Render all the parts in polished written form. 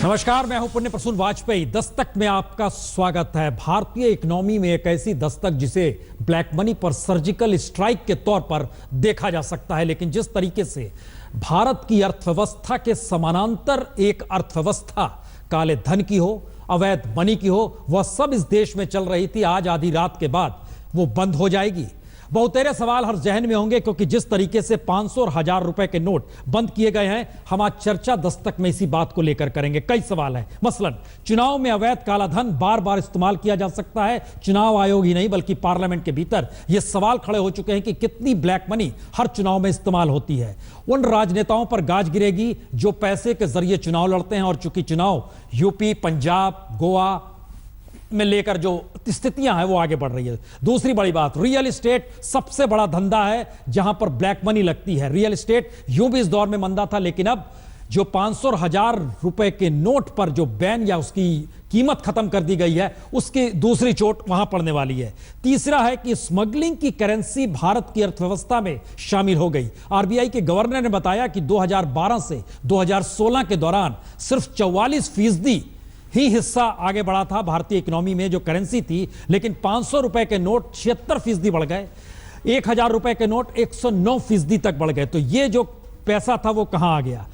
नमस्कार, मैं हूं पुण्य प्रसून वाजपेयी। दस्तक में आपका स्वागत है। भारतीय इकोनॉमी में एक ऐसी दस्तक जिसे ब्लैक मनी पर सर्जिकल स्ट्राइक के तौर पर देखा जा सकता है, लेकिन जिस तरीके से भारत की अर्थव्यवस्था के समानांतर एक अर्थव्यवस्था काले धन की हो, अवैध मनी की हो, वह सब इस देश में चल रही थी, आज आधी रात के बाद वो बंद हो जाएगी। बहुतेरे सवाल हर जहन में होंगे, क्योंकि जिस तरीके से 500 और 1000 रुपए के नोट बंद किए गए हैं, हम आज चर्चा दस्तक में इसी बात को लेकर करेंगे। कई सवाल हैं। मसलन चुनाव में अवैध काला धन बार बार इस्तेमाल किया जा सकता है। चुनाव आयोग ही नहीं बल्कि पार्लियामेंट के भीतर यह सवाल खड़े हो चुके हैं कि कितनी ब्लैक मनी हर चुनाव में इस्तेमाल होती है। उन राजनेताओं पर गाज गिरेगी जो पैसे के जरिए चुनाव लड़ते हैं, और चूंकि चुनाव यूपी, पंजाब, गोवा में लेकर जो स्थितियां हैं वो आगे बढ़ रही है। दूसरी बड़ी बात, रियल एस्टेट सबसे बड़ा धंधा है जहां पर ब्लैक मनी लगती है। रियल एस्टेट यूं भी इस दौर में मंदा था, लेकिन अब जो 500 और 1000 रुपए के नोट पर जो बैन या उसकी कीमत खत्म कर दी गई है, उसकी दूसरी चोट वहां पड़ने वाली है। तीसरा है कि स्मगलिंग की करेंसी भारत की अर्थव्यवस्था में शामिल हो गई। आरबीआई के गवर्नर ने बताया कि 2012 से 2016 के दौरान सिर्फ 44% ही हिस्सा आगे बढ़ा था भारतीय इकोनॉमी में जो करेंसी थी, लेकिन 500 रुपए के नोट 76% बढ़ गए, 1000 रुपए के नोट 109% तक बढ़ गए। तो ये जो पैसा था वो कहां आ गया?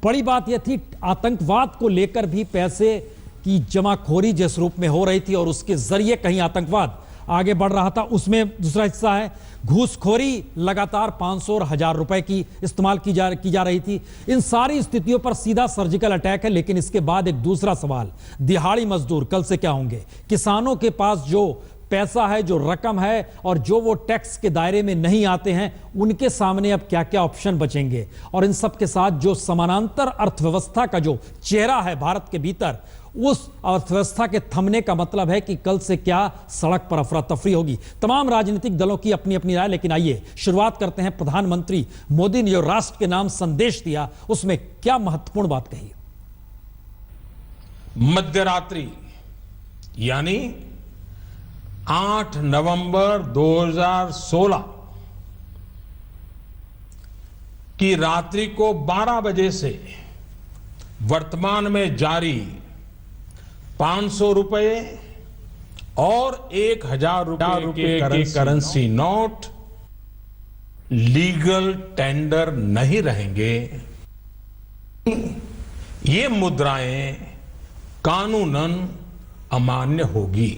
बड़ी बात यह थी, आतंकवाद को लेकर भी पैसे की जमाखोरी जिस रूप में हो रही थी और उसके जरिए कहीं आतंकवाद आगे बढ़ रहा था, उसमें दूसरा हिस्सा है घूसखोरी। लगातार 500 और 1000 रुपए की इस्तेमाल की जा रही थी। इन सारी स्थितियों पर सीधा सर्जिकल अटैक है। लेकिन इसके बाद एक दूसरा सवाल, दिहाड़ी मजदूर कल से क्या होंगे? किसानों के पास जो पैसा है, जो रकम है, और जो वो टैक्स के दायरे में नहीं आते हैं, उनके सामने अब क्या क्या ऑप्शन बचेंगे? और इन सब के साथ जो समानांतर अर्थव्यवस्था का जो चेहरा है भारत के भीतर, उस अर्थव्यवस्था के थमने का मतलब है कि कल से क्या सड़क पर अफरा तफरी होगी। तमाम राजनीतिक दलों की अपनी अपनी राय, लेकिन आइए शुरुआत करते हैं। प्रधानमंत्री मोदी ने जो राष्ट्र के नाम संदेश दिया, उसमें क्या महत्वपूर्ण बात कही? मध्यरात्रि यानी 8 नवंबर 2016 की रात्रि को 12 बजे से वर्तमान में जारी 500 रुपए और 1000 रुपए के करेंसी नोट लीगल टेंडर नहीं रहेंगे। ये मुद्राएं कानूनन अमान्य होगी।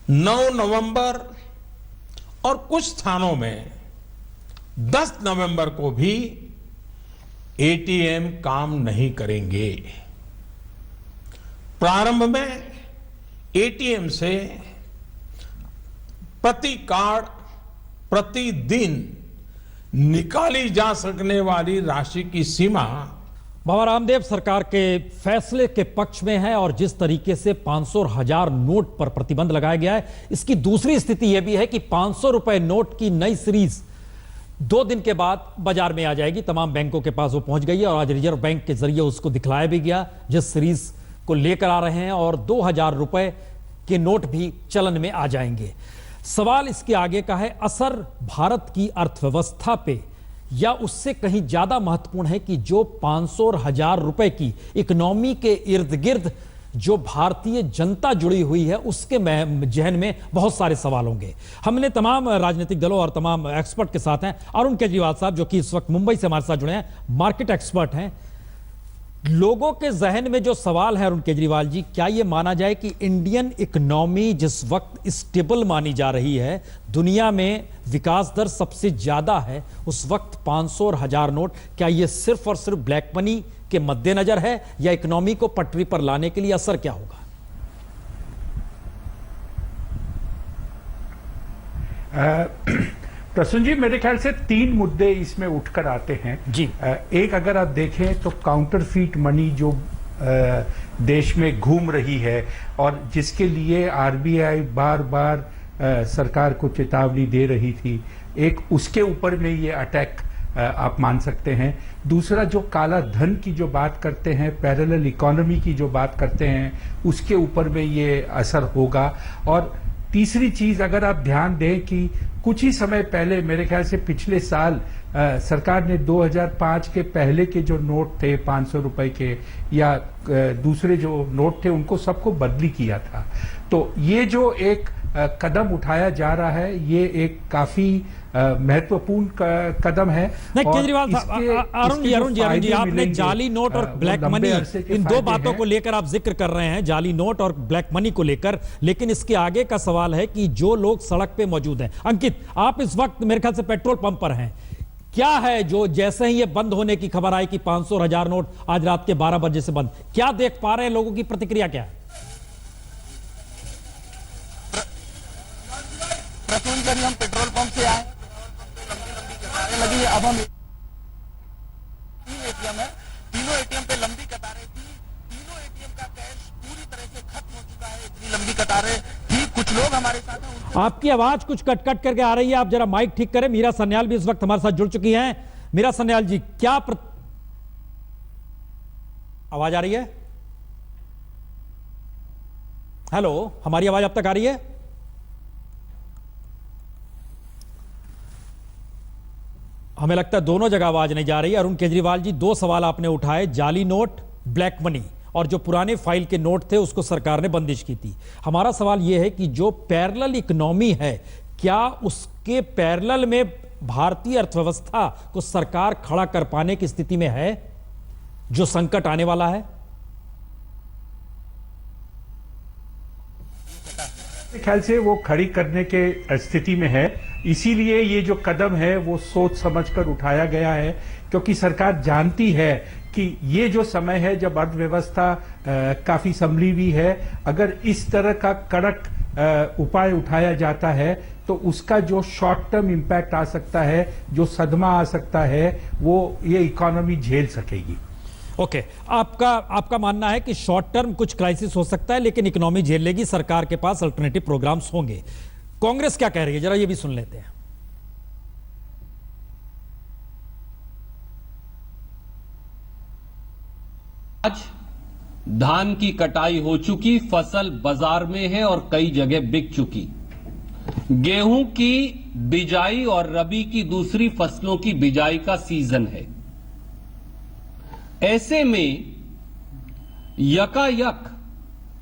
9 नवंबर और कुछ स्थानों में 10 नवंबर को भी एटीएम काम नहीं करेंगे। प्रारंभ में एटीएम से प्रति कार्ड प्रतिदिन निकाली जा सकने वाली राशि की सीमा बाबा रामदेव सरकार के फैसले के पक्ष में है। और जिस तरीके से 500 और 1000 नोट पर प्रतिबंध लगाया गया है, इसकी दूसरी स्थिति यह भी है कि 500 रुपए नोट की नई सीरीज 2 दिन के बाद बाजार में आ जाएगी। तमाम बैंकों के पास वो पहुंच गई है और आज रिजर्व बैंक के जरिए उसको दिखलाया भी गया, जिस सीरीज को लेकर आ रहे हैं, और 2000 रुपए के नोट भी चलन में आ जाएंगे। सवाल इसके आगे का है, असर भारत की अर्थव्यवस्था पे या उससे कहीं ज्यादा महत्वपूर्ण है कि जो 500 और 1000 रुपए की इकोनॉमी के इर्द गिर्द जो भारतीय जनता जुड़ी हुई है, उसके जहन में बहुत सारे सवाल होंगे। हमने तमाम राजनीतिक दलों और तमाम एक्सपर्ट के साथ हैं। अरुण केजरीवाल साहब जो कि इस वक्त मुंबई से हमारे साथ जुड़े हैं, मार्केट एक्सपर्ट हैं। लोगों के जहन में जो सवाल है अरुण केजरीवाल जी, क्या यह माना जाए कि इंडियन इकोनॉमी जिस वक्त स्टेबल मानी जा रही है, दुनिया में विकास दर सबसे ज्यादा है, उस वक्त 500 और 1000 नोट, क्या यह सिर्फ और सिर्फ ब्लैक मनी के मद्देनजर है, या इकोनॉमी को पटरी पर लाने के लिए असर क्या होगा? प्रसून जी, मेरे ख्याल से 3 मुद्दे इसमें उठकर आते हैं जी। एक अगर आप देखें तो काउंटरफीट मनी जो देश में घूम रही है और जिसके लिए आरबीआई बार बार सरकार को चेतावनी दे रही थी, एक उसके ऊपर में ये अटैक आप मान सकते हैं। दूसरा, जो काला धन की जो बात करते हैं, पैरेलल इकोनॉमी की जो बात करते हैं, उसके ऊपर में ये असर होगा। और तीसरी चीज अगर आप ध्यान दें कि कुछ ही समय पहले, मेरे ख्याल से पिछले साल सरकार ने 2005 के पहले के जो नोट थे 500 रुपए के या दूसरे जो नोट थे उनको सबको बदली किया था। तो ये जो एक कदम उठाया जा रहा है, ये एक काफी महत्वपूर्ण कदम है। नहीं केजरीवाल अरुण जी आपने जाली नोट और ब्लैक मनी, इन दो बातों को लेकर आप जिक्र कर रहे हैं, जाली नोट और ब्लैक मनी को लेकर, लेकिन इसके आगे का सवाल है कि जो लोग सड़क पे मौजूद हैं। अंकित, आप इस वक्त मेरे ख्याल से पेट्रोल पंप पर हैं, क्या है जो जैसे ही ये बंद होने की खबर आई कि 500 और 1000 नोट आज रात के 12 बजे से बंद, क्या देख पा रहे हैं, लोगों की प्रतिक्रिया क्या है? प्रसून करी हम पेट्रोल पंप से आए, लगी अब हम 3 एटीएम है, तीनों एटीएम पे लंबी कतारें थी, तीनों एटीएम का कैश पूरी तरह से खत्म हो चुका है, इतनी लंबी कतारें थी। कुछ लोग हमारे साथ हैं। आपकी आवाज कुछ कट कट करके आ रही है, आप जरा माइक ठीक करें। मीरा सन्याल भी इस वक्त हमारे साथ जुड़ चुकी हैं। मीरा सन्याल जी, क्या आवाज आ रही है? हेलो, हमारी आवाज अब तक आ रही है? हमें लगता है दोनों जगह आवाज नहीं जा रही है। अरुण केजरीवाल जी, 2 सवाल आपने उठाए, जाली नोट, ब्लैक मनी, और जो पुराने फाइल के नोट थे उसको सरकार ने बंदिश की थी। हमारा सवाल यह है कि जो पैरेलल इकोनॉमी है, क्या उसके पैरेलल में भारतीय अर्थव्यवस्था को सरकार खड़ा कर पाने की स्थिति में है, जो संकट आने वाला है? मेरे ख्याल से वो खड़ी करने के स्थिति में है, इसीलिए ये जो कदम है वो सोच समझकर उठाया गया है, क्योंकि सरकार जानती है कि ये जो समय है जब अर्थव्यवस्था काफी संभली हुई है, अगर इस तरह का कड़क उपाय उठाया जाता है तो उसका जो शॉर्ट टर्म इंपैक्ट आ सकता है, जो सदमा आ सकता है, वो ये इकोनॉमी झेल सकेगी। ओके, आपका मानना है कि शॉर्ट टर्म कुछ क्राइसिस हो सकता है लेकिन इकोनॉमी झेल लेगी, सरकार के पास अल्टरनेटिव प्रोग्राम्स होंगे। कांग्रेस क्या कह रही है, जरा ये भी सुन लेते हैं। आज धान की कटाई हो चुकी, फसल बाजार में है और कई जगह बिक चुकी। गेहूं की बिजाई और रबी की दूसरी फसलों की बिजाई का सीजन है। ऐसे में यकायक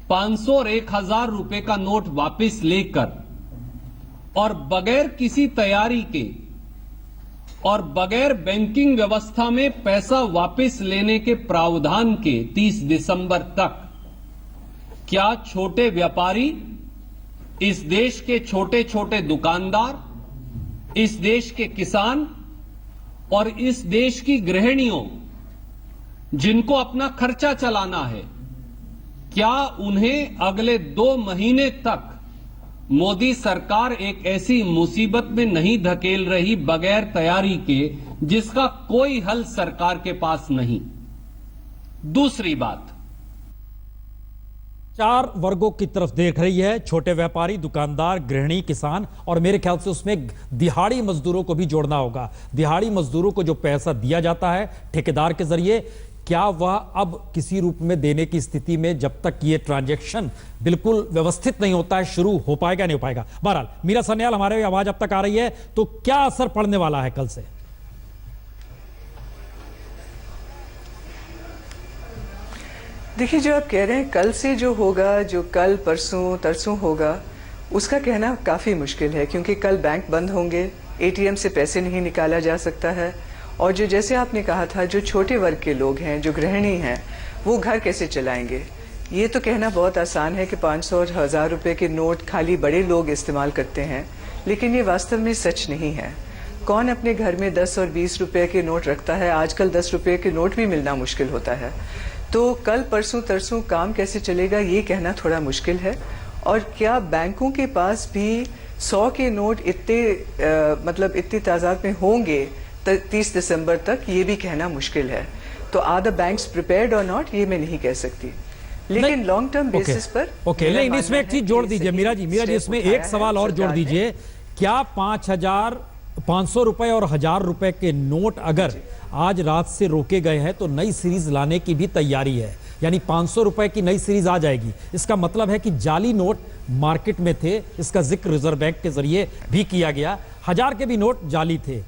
500 और 1000 रुपए का नोट वापस लेकर और बगैर किसी तैयारी के और बगैर बैंकिंग व्यवस्था में पैसा वापस लेने के प्रावधान के 30 दिसंबर तक क्या छोटे व्यापारी, इस देश के छोटे छोटे दुकानदार, इस देश के किसान और इस देश की गृहिणियों जिनको अपना खर्चा चलाना है, क्या उन्हें अगले 2 महीने तक मोदी सरकार एक ऐसी मुसीबत में नहीं धकेल रही बगैर तैयारी के जिसका कोई हल सरकार के पास नहीं? दूसरी बात, 4 वर्गों की तरफ देख रही है, छोटे व्यापारी, दुकानदार, गृहिणी, किसान, और मेरे ख्याल से उसमें दिहाड़ी मजदूरों को भी जोड़ना होगा। दिहाड़ी मजदूरों को जो पैसा दिया जाता है ठेकेदार के जरिए, क्या वह अब किसी रूप में देने की स्थिति में, जब तक ये ट्रांजैक्शन बिल्कुल व्यवस्थित नहीं होता है, शुरू हो पाएगा नहीं हो पाएगा? बहरहाल मीरा सन्याल, हमारे आवाज अब तक आ रही है, तो क्या असर पड़ने वाला है कल से? देखिए, जो आप कह रहे हैं कल से जो होगा, जो कल परसों तरसों होगा, उसका कहना काफ़ी मुश्किल है, क्योंकि कल बैंक बंद होंगे, एटीएम से पैसे नहीं निकाला जा सकता है, और जो जैसे आपने कहा था, जो छोटे वर्ग के लोग हैं, जो गृहिणी हैं, वो घर कैसे चलाएंगे? ये तो कहना बहुत आसान है कि 500 और 1000 रुपये के नोट खाली बड़े लोग इस्तेमाल करते हैं, लेकिन ये वास्तव में सच नहीं है। कौन अपने घर में 10 और 20 रुपये के नोट रखता है? आजकल 10 रुपये के नोट भी मिलना मुश्किल होता है। तो कल परसों तरसों काम कैसे चलेगा, ये कहना थोड़ा मुश्किल है। और क्या बैंकों के पास भी 100 के नोट इतनी तादाद में होंगे 30 दिसंबर तक, ये भी कहना मुश्किल है। तो आर द बैंक्स प्रिपेयर्ड और नॉट, ये मैं नहीं कह सकती, लेकिन लॉन्ग टर्म बेसिस पर नहीं, इसमें एक चीज जोड़ दीजिए मीरा जी, इसमें एक सवाल और जोड़ दीजिए। क्या 500 रुपए और 1000 रुपए के नोट अगर आज रात से रोके गए हैं तो नई सीरीज लाने की भी तैयारी है? यानी 500 रुपए की नई सीरीज आ जाएगी। इसका मतलब है कि जाली नोट मार्केट में थे, इसका जिक्र रिजर्व बैंक के जरिए भी किया गया। 1000 के भी नोट जाली थे।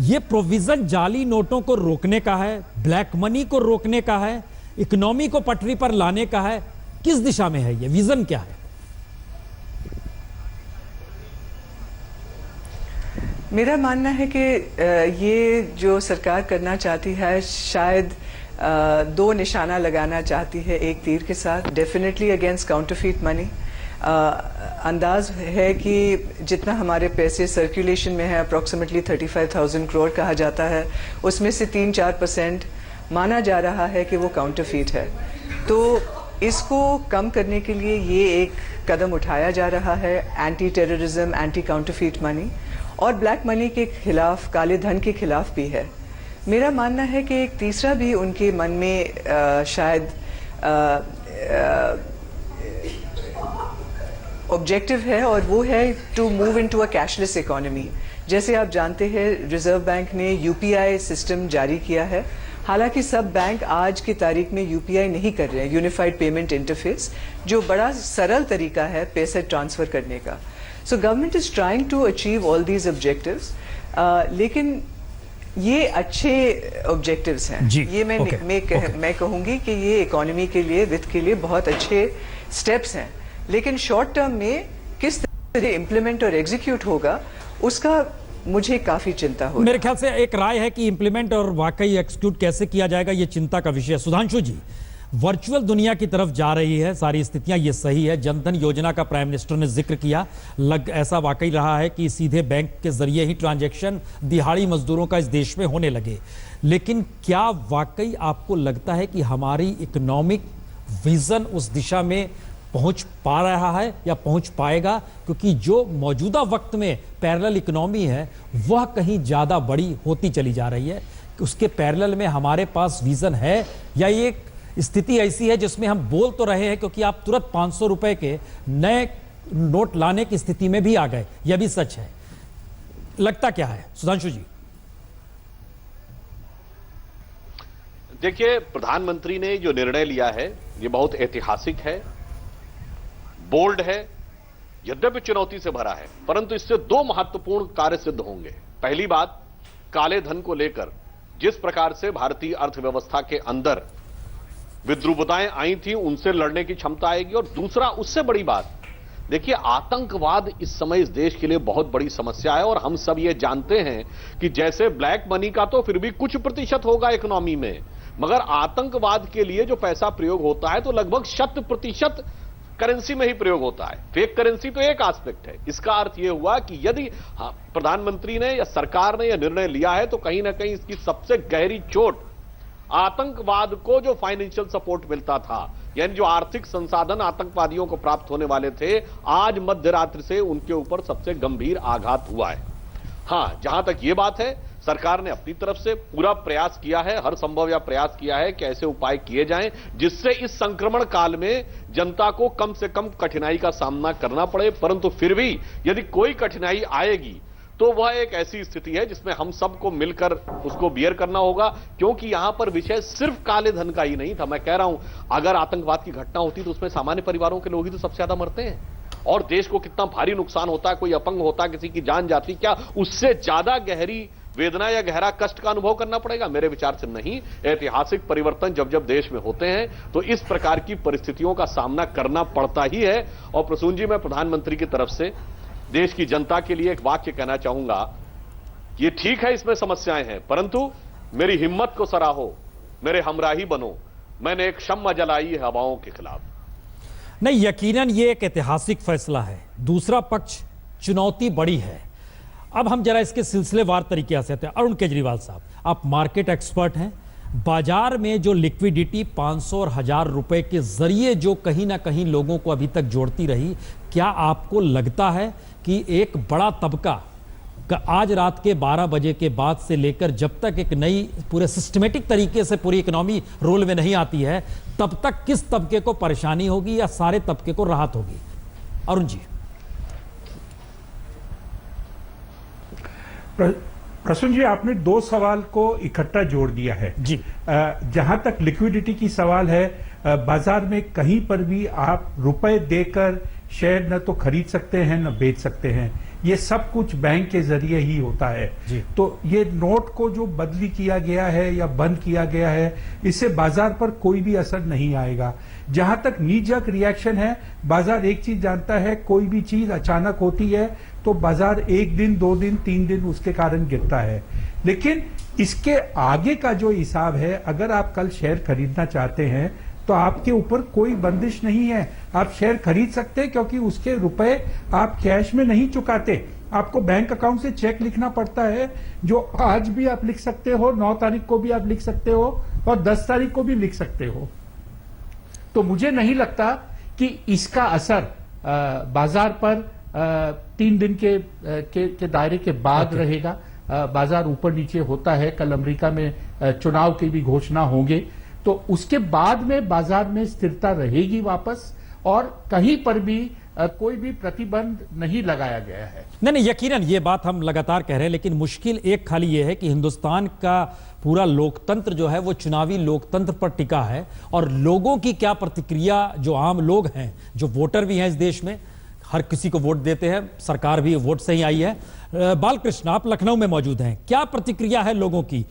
ये प्रोविजन जाली नोटों को रोकने का है, ब्लैक मनी को रोकने का है, इकोनॉमी को पटरी पर लाने का है। किस दिशा में है ये विजन, क्या है? मेरा मानना है कि ये जो सरकार करना चाहती है, शायद दो निशाना लगाना चाहती है एक तीर के साथ। Definitely against counterfeit money. अंदाज है कि जितना हमारे पैसे सर्कुलेशन में है, अप्रॉक्सीमेटली 35,000 करोड़ कहा जाता है, उसमें से 3-4% माना जा रहा है कि वो काउंटरफीट है। तो इसको कम करने के लिए ये एक कदम उठाया जा रहा है, anti terrorism, anti counterfeit money और ब्लैक मनी के खिलाफ, काले धन के खिलाफ भी है। मेरा मानना है कि एक तीसरा भी उनके मन में शायद ऑब्जेक्टिव है, और वो है to move into a cashless economy. जैसे आप जानते हैं, रिजर्व बैंक ने यूपीआई सिस्टम जारी किया है। हालांकि सब बैंक आज की तारीख में यूपीआई नहीं कर रहे हैं, यूनिफाइड पेमेंट इंटरफेस, जो बड़ा सरल तरीका है पैसे ट्रांसफर करने का। So government is trying to achieve all these objectives, लेकिन ये अच्छे ऑब्जेक्टिव्स हैं। ये मैं कहूंगी कि ये इकोनॉमी के लिए, वित्त के लिए बहुत अच्छे स्टेप्स हैं। लेकिन शॉर्ट टर्म में किस तरह इम्प्लीमेंट और एग्जीक्यूट होगा, उसका मुझे काफी चिंता हो। मेरे ख्याल से एक राय है कि इंप्लीमेंट और वाकई एग्जीक्यूट कैसे किया जाएगा, ये चिंता का विषय है। सुधांशु जी, वर्चुअल दुनिया की तरफ जा रही है सारी स्थितियां, ये सही है। जनधन योजना का प्राइम मिनिस्टर ने जिक्र किया, ऐसा वाकई रहा है कि सीधे बैंक के जरिए ही ट्रांजैक्शन दिहाड़ी मजदूरों का इस देश में होने लगे। लेकिन क्या वाकई आपको लगता है कि हमारी इकोनॉमिक विजन उस दिशा में पहुंच पा रहा है या पहुंच पाएगा? क्योंकि जो मौजूदा वक्त में पैरेलल इकोनॉमी है वह कहीं ज्यादा बड़ी होती चली जा रही है। उसके पैरेलल में हमारे पास विजन है, या ये स्थिति ऐसी है जिसमें हम बोल तो रहे हैं क्योंकि आप तुरंत 500 रुपए के नए नोट लाने की स्थिति में भी आ गए? यह भी सच है। लगता क्या है सुधांशु जी? देखिए, प्रधानमंत्री ने जो निर्णय लिया है ये बहुत ऐतिहासिक है, बोल्ड है, यद्यपि चुनौती से भरा है, परंतु इससे दो महत्वपूर्ण कार्य सिद्ध होंगे। पहली बात, काले धन को लेकर जिस प्रकार से भारतीय अर्थव्यवस्था के अंदर विद्रूपताएं आई थी, उनसे लड़ने की क्षमता आएगी। और दूसरा, उससे बड़ी बात, देखिए, आतंकवाद इस समय इस देश के लिए बहुत बड़ी समस्या है। और हम सब ये जानते हैं कि जैसे ब्लैक मनी का तो फिर भी कुछ प्रतिशत होगा इकोनॉमी में, मगर आतंकवाद के लिए जो पैसा प्रयोग होता है तो लगभग 100% करेंसी में ही प्रयोग होता है। फेक करेंसी तो एक एस्पेक्ट है। इसका अर्थ यह हुआ कि यदि प्रधानमंत्री ने या सरकार ने यह निर्णय लिया है तो कहीं ना कहीं इसकी सबसे गहरी चोट आतंकवाद को जो फाइनेंशियल सपोर्ट मिलता था, यानी जो आर्थिक संसाधन आतंकवादियों को प्राप्त होने वाले थे, आज मध्य रात्रि से उनके ऊपर सबसे गंभीर आघात हुआ है। हां, जहां तक यह बात है, सरकार ने अपनी तरफ से पूरा प्रयास किया है, हर संभव या प्रयास किया है कि ऐसे उपाय किए जाएं जिससे इस संक्रमण काल में जनता को कम से कम कठिनाई का सामना करना पड़े। परंतु फिर भी यदि कोई कठिनाई आएगी तो वह एक ऐसी स्थिति है जिसमें हम सबको मिलकर उसको बियर करना होगा, क्योंकि यहां पर विषय सिर्फ काले धन का ही नहीं था। मैं कह रहा हूं, अगर आतंकवाद की घटना होती तो उसमें सामान्य परिवारों के लोग ही तो सबसे ज्यादा मरते हैं, और देश को कितना भारी नुकसान होता है, कोई अपंग होता, किसी की जान जाती, क्या उससे ज्यादा गहरी वेदना या गहरा कष्ट का अनुभव करना पड़ेगा? मेरे विचार से नहीं। ऐतिहासिक परिवर्तन जब जब देश में होते हैं तो इस प्रकार की परिस्थितियों का सामना करना पड़ता ही है। और प्रसून जी, मैं प्रधानमंत्री की तरफ से देश की जनता के लिए एक वाक्य कहना चाहूंगा, ये ठीक है इसमें समस्याएं हैं, परंतु मेरी हिम्मत को सराहो, मेरे हमराही बनो, मैंने एक शम्मा जलाई है हवाओं के खिलाफ। नहीं, यकीनन ये एक ऐतिहासिक फैसला है। दूसरा पक्ष, चुनौती बड़ी है। अब हम जरा इसके सिलसिलेवार तरीके से आते हैं। अरुण केजरीवाल साहब, आप मार्केट एक्सपर्ट हैं। बाजार में जो लिक्विडिटी 500 और 1000 रुपए के जरिए जो कहीं ना कहीं लोगों को अभी तक जोड़ती रही, क्या आपको लगता है कि एक बड़ा तबका आज रात के 12 बजे के बाद से लेकर जब तक एक नई पूरे सिस्टमेटिक तरीके से पूरी इकोनॉमी रोल में नहीं आती है, तब तक किस तबके को परेशानी होगी या सारे तबके को राहत होगी? अरुण जी। प्रसून जी, आपने दो सवाल को इकट्ठा जोड़ दिया है जी। जहां तक लिक्विडिटी की सवाल है, बाजार में कहीं पर भी आप रुपए देकर शेयर न तो खरीद सकते हैं न बेच सकते हैं। ये सब कुछ बैंक के जरिए ही होता है। तो ये नोट को जो बदली किया गया है या बंद किया गया है, इससे बाजार पर कोई भी असर नहीं आएगा। जहां तक नीजक रिएक्शन है, बाजार एक चीज जानता है, कोई भी चीज अचानक होती है तो बाजार 1 दिन 2 दिन 3 दिन उसके कारण गिरता है। लेकिन इसके आगे का जो हिसाब है, अगर आप कल शेयर खरीदना चाहते हैं तो आपके ऊपर कोई बंदिश नहीं है, आप शेयर खरीद सकते हैं, क्योंकि उसके रुपए आप कैश में नहीं चुकाते। आपको बैंक अकाउंट से चेक लिखना पड़ता है, जो आज भी आप लिख सकते हो, 9 तारीख को भी आप लिख सकते हो और 10 तारीख को भी लिख सकते हो। तो मुझे नहीं लगता कि इसका असर बाजार पर 3 दिन के दायरे के बाद रहेगा। बाजार ऊपर नीचे होता है, कल अमेरिका में चुनाव की भी घोषणा होंगे, तो उसके बाद में बाजार में स्थिरता रहेगी वापस, और कहीं पर भी कोई भी प्रतिबंध नहीं लगाया गया है। नहीं, यकीनन ये बात हम लगातार कह रहे हैं, लेकिन मुश्किल एक खाली ये है कि हिंदुस्तान का पूरा लोकतंत्र जो है वो चुनावी लोकतंत्र पर टिका है, और लोगों की क्या प्रतिक्रिया, जो आम लोग हैं, जो वोटर भी हैं इस देश में, हर किसी को वोट देते हैं, सरकार भी वोट से ही आई है। बालकृष्ण, आप लखनऊ में मौजूद हैं, क्या प्रतिक्रिया है लोगों की?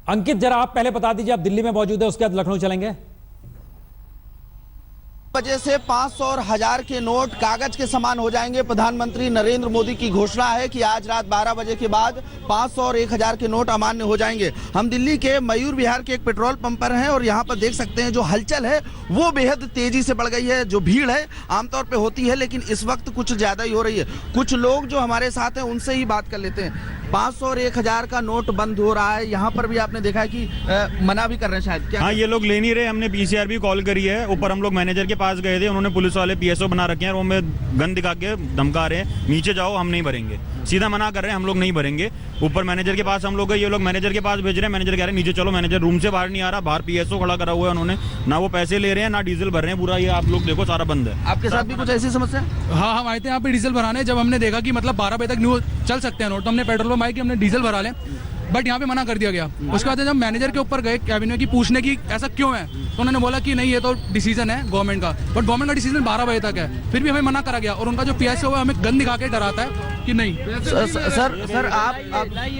अंकित, जरा आप पहले बता दीजिए, आप दिल्ली में मौजूद है, उसके बाद लखनऊ चलेंगे। वजह से 500 और 1000 के नोट कागज के समान हो जाएंगे। प्रधानमंत्री नरेंद्र मोदी की घोषणा है कि आज रात 12 बजे के बाद 500 और 1000 के नोट अमान्य हो जाएंगे। हम दिल्ली के मयूर विहार के एक पेट्रोल पंप पर हैं और यहाँ पर देख सकते हैं जो हलचल है वो बेहद तेजी से बढ़ गई है। जो भीड़ है आमतौर पे होती है, लेकिन इस वक्त कुछ ज्यादा ही हो रही है। कुछ लोग जो हमारे साथ हैं उनसे ही बात कर लेते हैं। 500 और 1000 का नोट बंद हो रहा है, यहाँ पर भी आपने देखा है कि मना भी कर रहे हैं शायद। क्या हाँ, ये लोग ले नहीं रहे। हमने पीसीआर भी कॉल करी है, ऊपर हम लोग मैनेजर के पास गए थे, उन्होंने पुलिस वाले पीएसओ बना रखे हैं, वो में गन दिखा के धमका रहे हैं, नीचे जाओ हम नहीं भरेंगे, सीधा मना कर रहे हैं हम लोग नहीं भरेंगे। ऊपर मैनेजर के पास हम लोग गए, ये लोग मैनेजर के पास भेज रहे हैं, मैनेजर कह रहे हैं नीचे चलो। मैनेजर रूम से बाहर नहीं आ रहा, बाहर पीएसओ खड़ा करा हुआ है, उन्होंने ना वो पैसे ले रहे हैं ना डीजल भर रहे हैं, पूरा ये आप लोग देखो सारा बंद है। आपके साथ भी कुछ ऐसी समस्या? हाँ, हम आए थे यहाँ पे डीजल भराने। जब हमने देखा कि मतलब 12 बजे तक न्यू चल सकते हैं नोट, तो हमने पेट्रोल पंप आए कि हमने डीजल भरा लें, बट यहाँ पे मना कर दिया गया। उसके बाद जब मैनेजर के ऊपर गए कैबिन में कि पूछने की ऐसा क्यों है, तो उन्होंने बोला कि नहीं ये तो डिसीजन है गवर्नमेंट का, बट गवर्नमेंट का डिसीजन 12 बजे तक है। फिर भी हमें मना करा गया और उनका जो पीएसओ है हमें गन दिखा के डराता है कि नहीं। सर आप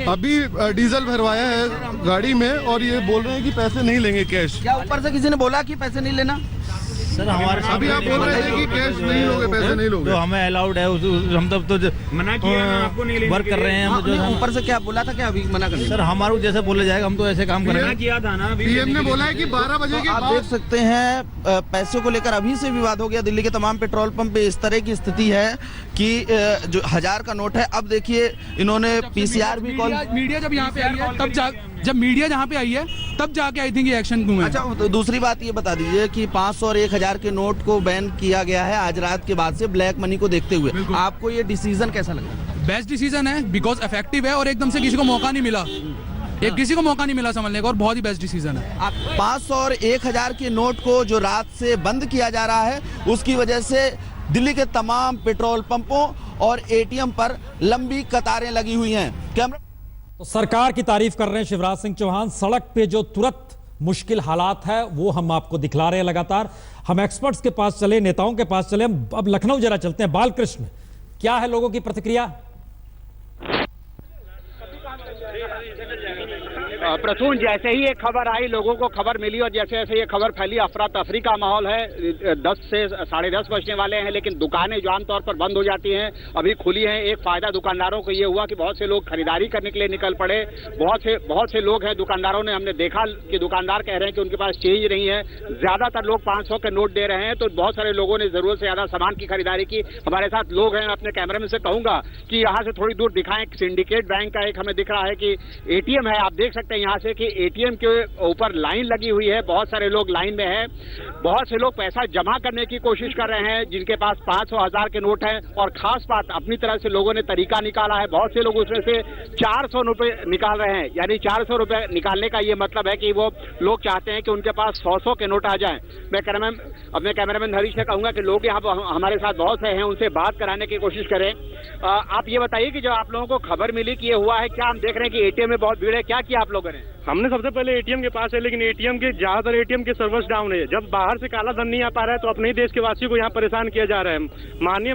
अभी डीजल भरवाया है गाड़ी में और ये बोल रहे हैं कि पैसे नहीं लेंगे कैश। क्या ऊपर से किसी ने बोला कि पैसे नहीं लेना? सर हमारे अभी आप बोल रहे थे कि कैश नहीं लोगे, पैसे नहीं लोगे, तो हमें अलाउड है, हम तब तो मना किया ना, आपको नहीं वर्क कर रहे हैं हम। जो ऊपर से क्या बोला था, क्या अभी मना कर? सर हमारे जैसे बोला जाएगा हम तो ऐसे काम करेंगे। किया था ना, पीएम ने बोला है कि 12 बजे के आप बाद। देख सकते हैं पैसों को लेकर अभी से विवाद हो गया। दिल्ली के तमाम पेट्रोल पंप पे इस तरह की स्थिति है कि जो 1000 का नोट है, अब देखिए इन्होंने पीसीआर भी कॉल। मीडिया जब यहाँ पे आई है तब जब मीडिया जहाँ पे आई है तब जाके आई थिंक ये एक्शन हुआ है। अच्छा, तो दूसरी बात ये बता दीजिए कि 500 और 1000 के नोट को बैन किया गया है आज रात के बाद से ब्लैक मनी को देखते हुए। आपको ये डिसीजन कैसा लगा? बेस्ट डिसीजन है, बिकॉज इफेक्टिव है और एकदम से किसी को मौका नहीं मिला, किसी को मौका नहीं मिला समझने का, और बहुत ही बेस्ट डिसीजन है। 500 और 1000 के नोट को जो रात से बंद किया जा रहा है, उसकी वजह से दिल्ली के तमाम पेट्रोल पंपों और एटीएम पर लंबी कतारें लगी हुई हैं। कैमरा तो सरकार की तारीफ कर रहे हैं शिवराज सिंह चौहान। सड़क पे जो तुरंत मुश्किल हालात है वो हम आपको दिखला रहे हैं लगातार। हम एक्सपर्ट्स के पास चले, नेताओं के पास चले, अब लखनऊ जरा चलते हैं। बालकृष्ण, क्या है लोगों की प्रतिक्रिया? प्रसून, जैसे ही ये खबर आई, लोगों को खबर मिली और जैसे जैसे ये खबर फैली, अफरा तफरी का माहौल है। 10 से 10:30 बजने वाले हैं, लेकिन दुकानें जो आमतौर पर बंद हो जाती हैं अभी खुली हैं। एक फायदा दुकानदारों को ये हुआ कि बहुत से लोग खरीदारी करने के लिए निकल पड़े। बहुत से लोग हैं दुकानदारों ने, हमने देखा कि दुकानदार कह रहे हैं कि उनके पास चेंज नहीं है। ज्यादातर लोग 500 के नोट दे रहे हैं, तो बहुत सारे लोगों ने जरूरत से ज्यादा सामान की खरीदारी की। हमारे साथ लोग हैं, अपने कैमरामैन से कहूंगा कि यहाँ से थोड़ी दूर दिखाएं। सिंडिकेट बैंक का एक हमें दिख रहा है कि एटीएम है, आप देख सकते हैं यहाँ से कि एटीएम के ऊपर लाइन लगी हुई है, बहुत सारे लोग लाइन में हैं। बहुत से लोग पैसा जमा करने की कोशिश कर रहे हैं जिनके पास 500 1000 के नोट हैं। और खास बात, अपनी तरह से लोगों ने तरीका निकाला है। बहुत से लोग उसमें से 400 रुपए निकाल रहे हैं। यानी 400 रुपए निकालने का ये मतलब है कि वो लोग चाहते हैं कि उनके पास 100 के नोट आ जाएं। मैं अपने कैमरामैन हरीश से कहूंगा कि लोग यहाँ हमारे साथ बहुत से हैं, उनसे बात कराने की कोशिश करें। आप ये बताइए कि जब आप लोगों को खबर मिली कि ये हुआ है, क्या हम देख रहे हैं कि एटीएम में बहुत भीड़ है, क्या किया आप लोगों ने? हमने सबसे पहले एटीएम के पास है, लेकिन एटीएम के ज्यादातर एटीएम के सर्वर्स डाउन है। जब बाहर से काला धन नहीं आ पा रहा है तो अपने ही देश के वासियों को यहाँ परेशान किया जा रहा है। माननीय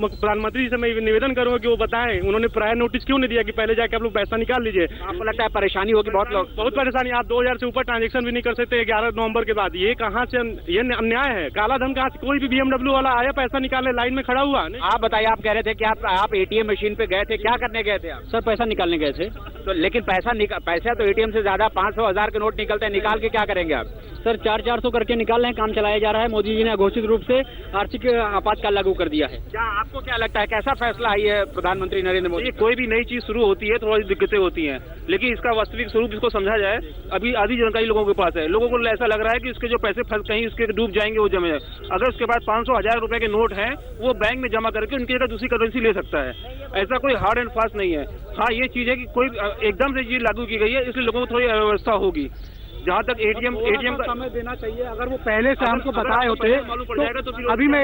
प्रधानमंत्री जी से मैं निवेदन करूंगा कि वो बताएं उन्होंने प्रायर नोटिस क्यों नहीं दिया कि पहले जाके आप लोग पैसा निकाल लीजिए। आपको लगता है परेशानी होगी? बहुत परेशानी। आप 2000 से ऊपर ट्रांजेक्शन भी नहीं कर सकते 11 नवंबर के बाद। ये कहाँ से, ये अन्याय है। काला धन कहाँ से? कोई भी BMW वाला आया पैसा निकालने लाइन में खड़ा हुआ। आप बताइए, आप कह रहे थे कि आप एटीएम मशीन पे गए थे, क्या करने गए थे आप? सर पैसा निकालने गए थे। तो लेकिन पैसा तो एटीएम से ज्यादा 500,000 के नोट निकलते हैं, निकाल के क्या करेंगे आप? सर 400 करके निकाल रहे हैं, काम चलाया जा रहा है। मोदी जी ने घोषित रूप से आर्थिक आपातकाल लागू कर दिया है। क्या आपको क्या लगता है, कैसा फैसला है ये प्रधानमंत्री नरेंद्र मोदी? कोई भी नई चीज शुरू होती है थोड़ी दिक्कतें होती हैं, लेकिन इसका वास्तविक स्वरूप इसको समझा जाए। अभी आधी जानकारी लोगों के पास है। लोगों को ऐसा लग रहा है कि उसके जो पैसे कहीं उसके डूब जाएंगे, वो जमे जाए। अगर उसके पास 500,000 रुपए के नोट हैं, वो बैंक में जमा करके उनकी जगह दूसरी करेंसी ले सकता है। ऐसा कोई हार्ड एंड फास्ट नहीं है। हाँ, ये चीज है कि कोई एकदम से चीज लागू की गई है, इसलिए लोगों को थोड़ी अव्यवस्था होगी। जहाँ तक एटीएम का समय देना चाहिए। अगर वो पहले से हमको बताए होते तो अभी मैं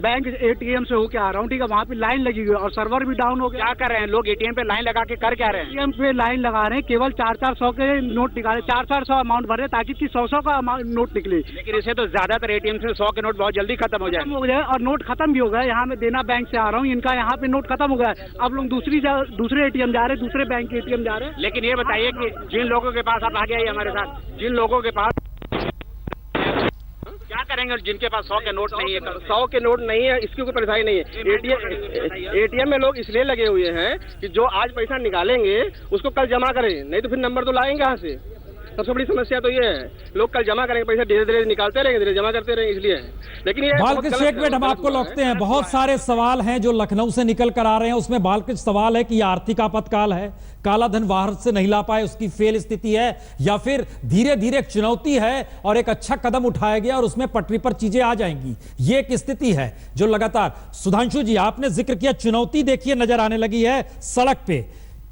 बैंक एटीएम से होके आ रहा हूँ, ठीक है, वहाँ पे लाइन लगी हुई है और सर्वर भी डाउन हो गया। क्या कर रहे हैं लोग? एटीएम पे लाइन लगा के कर क्या रहे हैं? एटीएम पे लाइन लगा रहे हैं, केवल 400 के नोट निकाले, 400 अमाउंट भर रहे ताकि 100 का नोट निकले। लेकिन इसे तो ज्यादातर एटीएम से 100 के नोट बहुत जल्दी खत्म हो जाए और नोट खत्म भी हो गए। यहाँ मैं देना बैंक से आ रहा हूँ, इनका यहाँ पे नोट खत्म हो गया। अब लोग दूसरे एटीएम जा रहे हैं, दूसरे बैंक के एटीएम जा रहे हैं। लेकिन ये बताइए कि जिन लोगों के पास, आप आगे आइए हमारे साथ, जिन लोगों के पास क्या करेंगे जिनके पास 100 के नोट नहीं है? 100 के नोट नहीं है, इसकी कोई परेशानी नहीं है। एटीएम में लोग इसलिए लगे हुए हैं कि जो आज पैसा निकालेंगे उसको कल जमा करें, नहीं तो फिर नंबर तो लाएंगे कहाँ से? सबसे बड़ी समस्या तो ये है, लोग कल जमा करेंगे पैसा, धीरे धीरे निकालते रहेंगे, धीरे जमा करते रहेंगे, इसलिए है। लेकिन ये बालकृष्ण, एक मिनट हम आपको लौटते हैं। बहुत सारे सवाल हैं जो लखनऊ से निकल कर आ रहे हैं। उसमें बालकृष्ण सवाल है कि आर्थिक आपातकाल है, काला धन बाहर से नहीं ला पाए, उसकी फेल स्थिति है, या फिर धीरे धीरे एक चुनौती है और एक अच्छा कदम उठाया गया और उसमें पटरी पर चीजें आ जाएंगी। ये एक स्थिति है जो लगातार, सुधांशु जी आपने जिक्र किया, चुनौती देखिए नजर आने लगी है सड़क पे।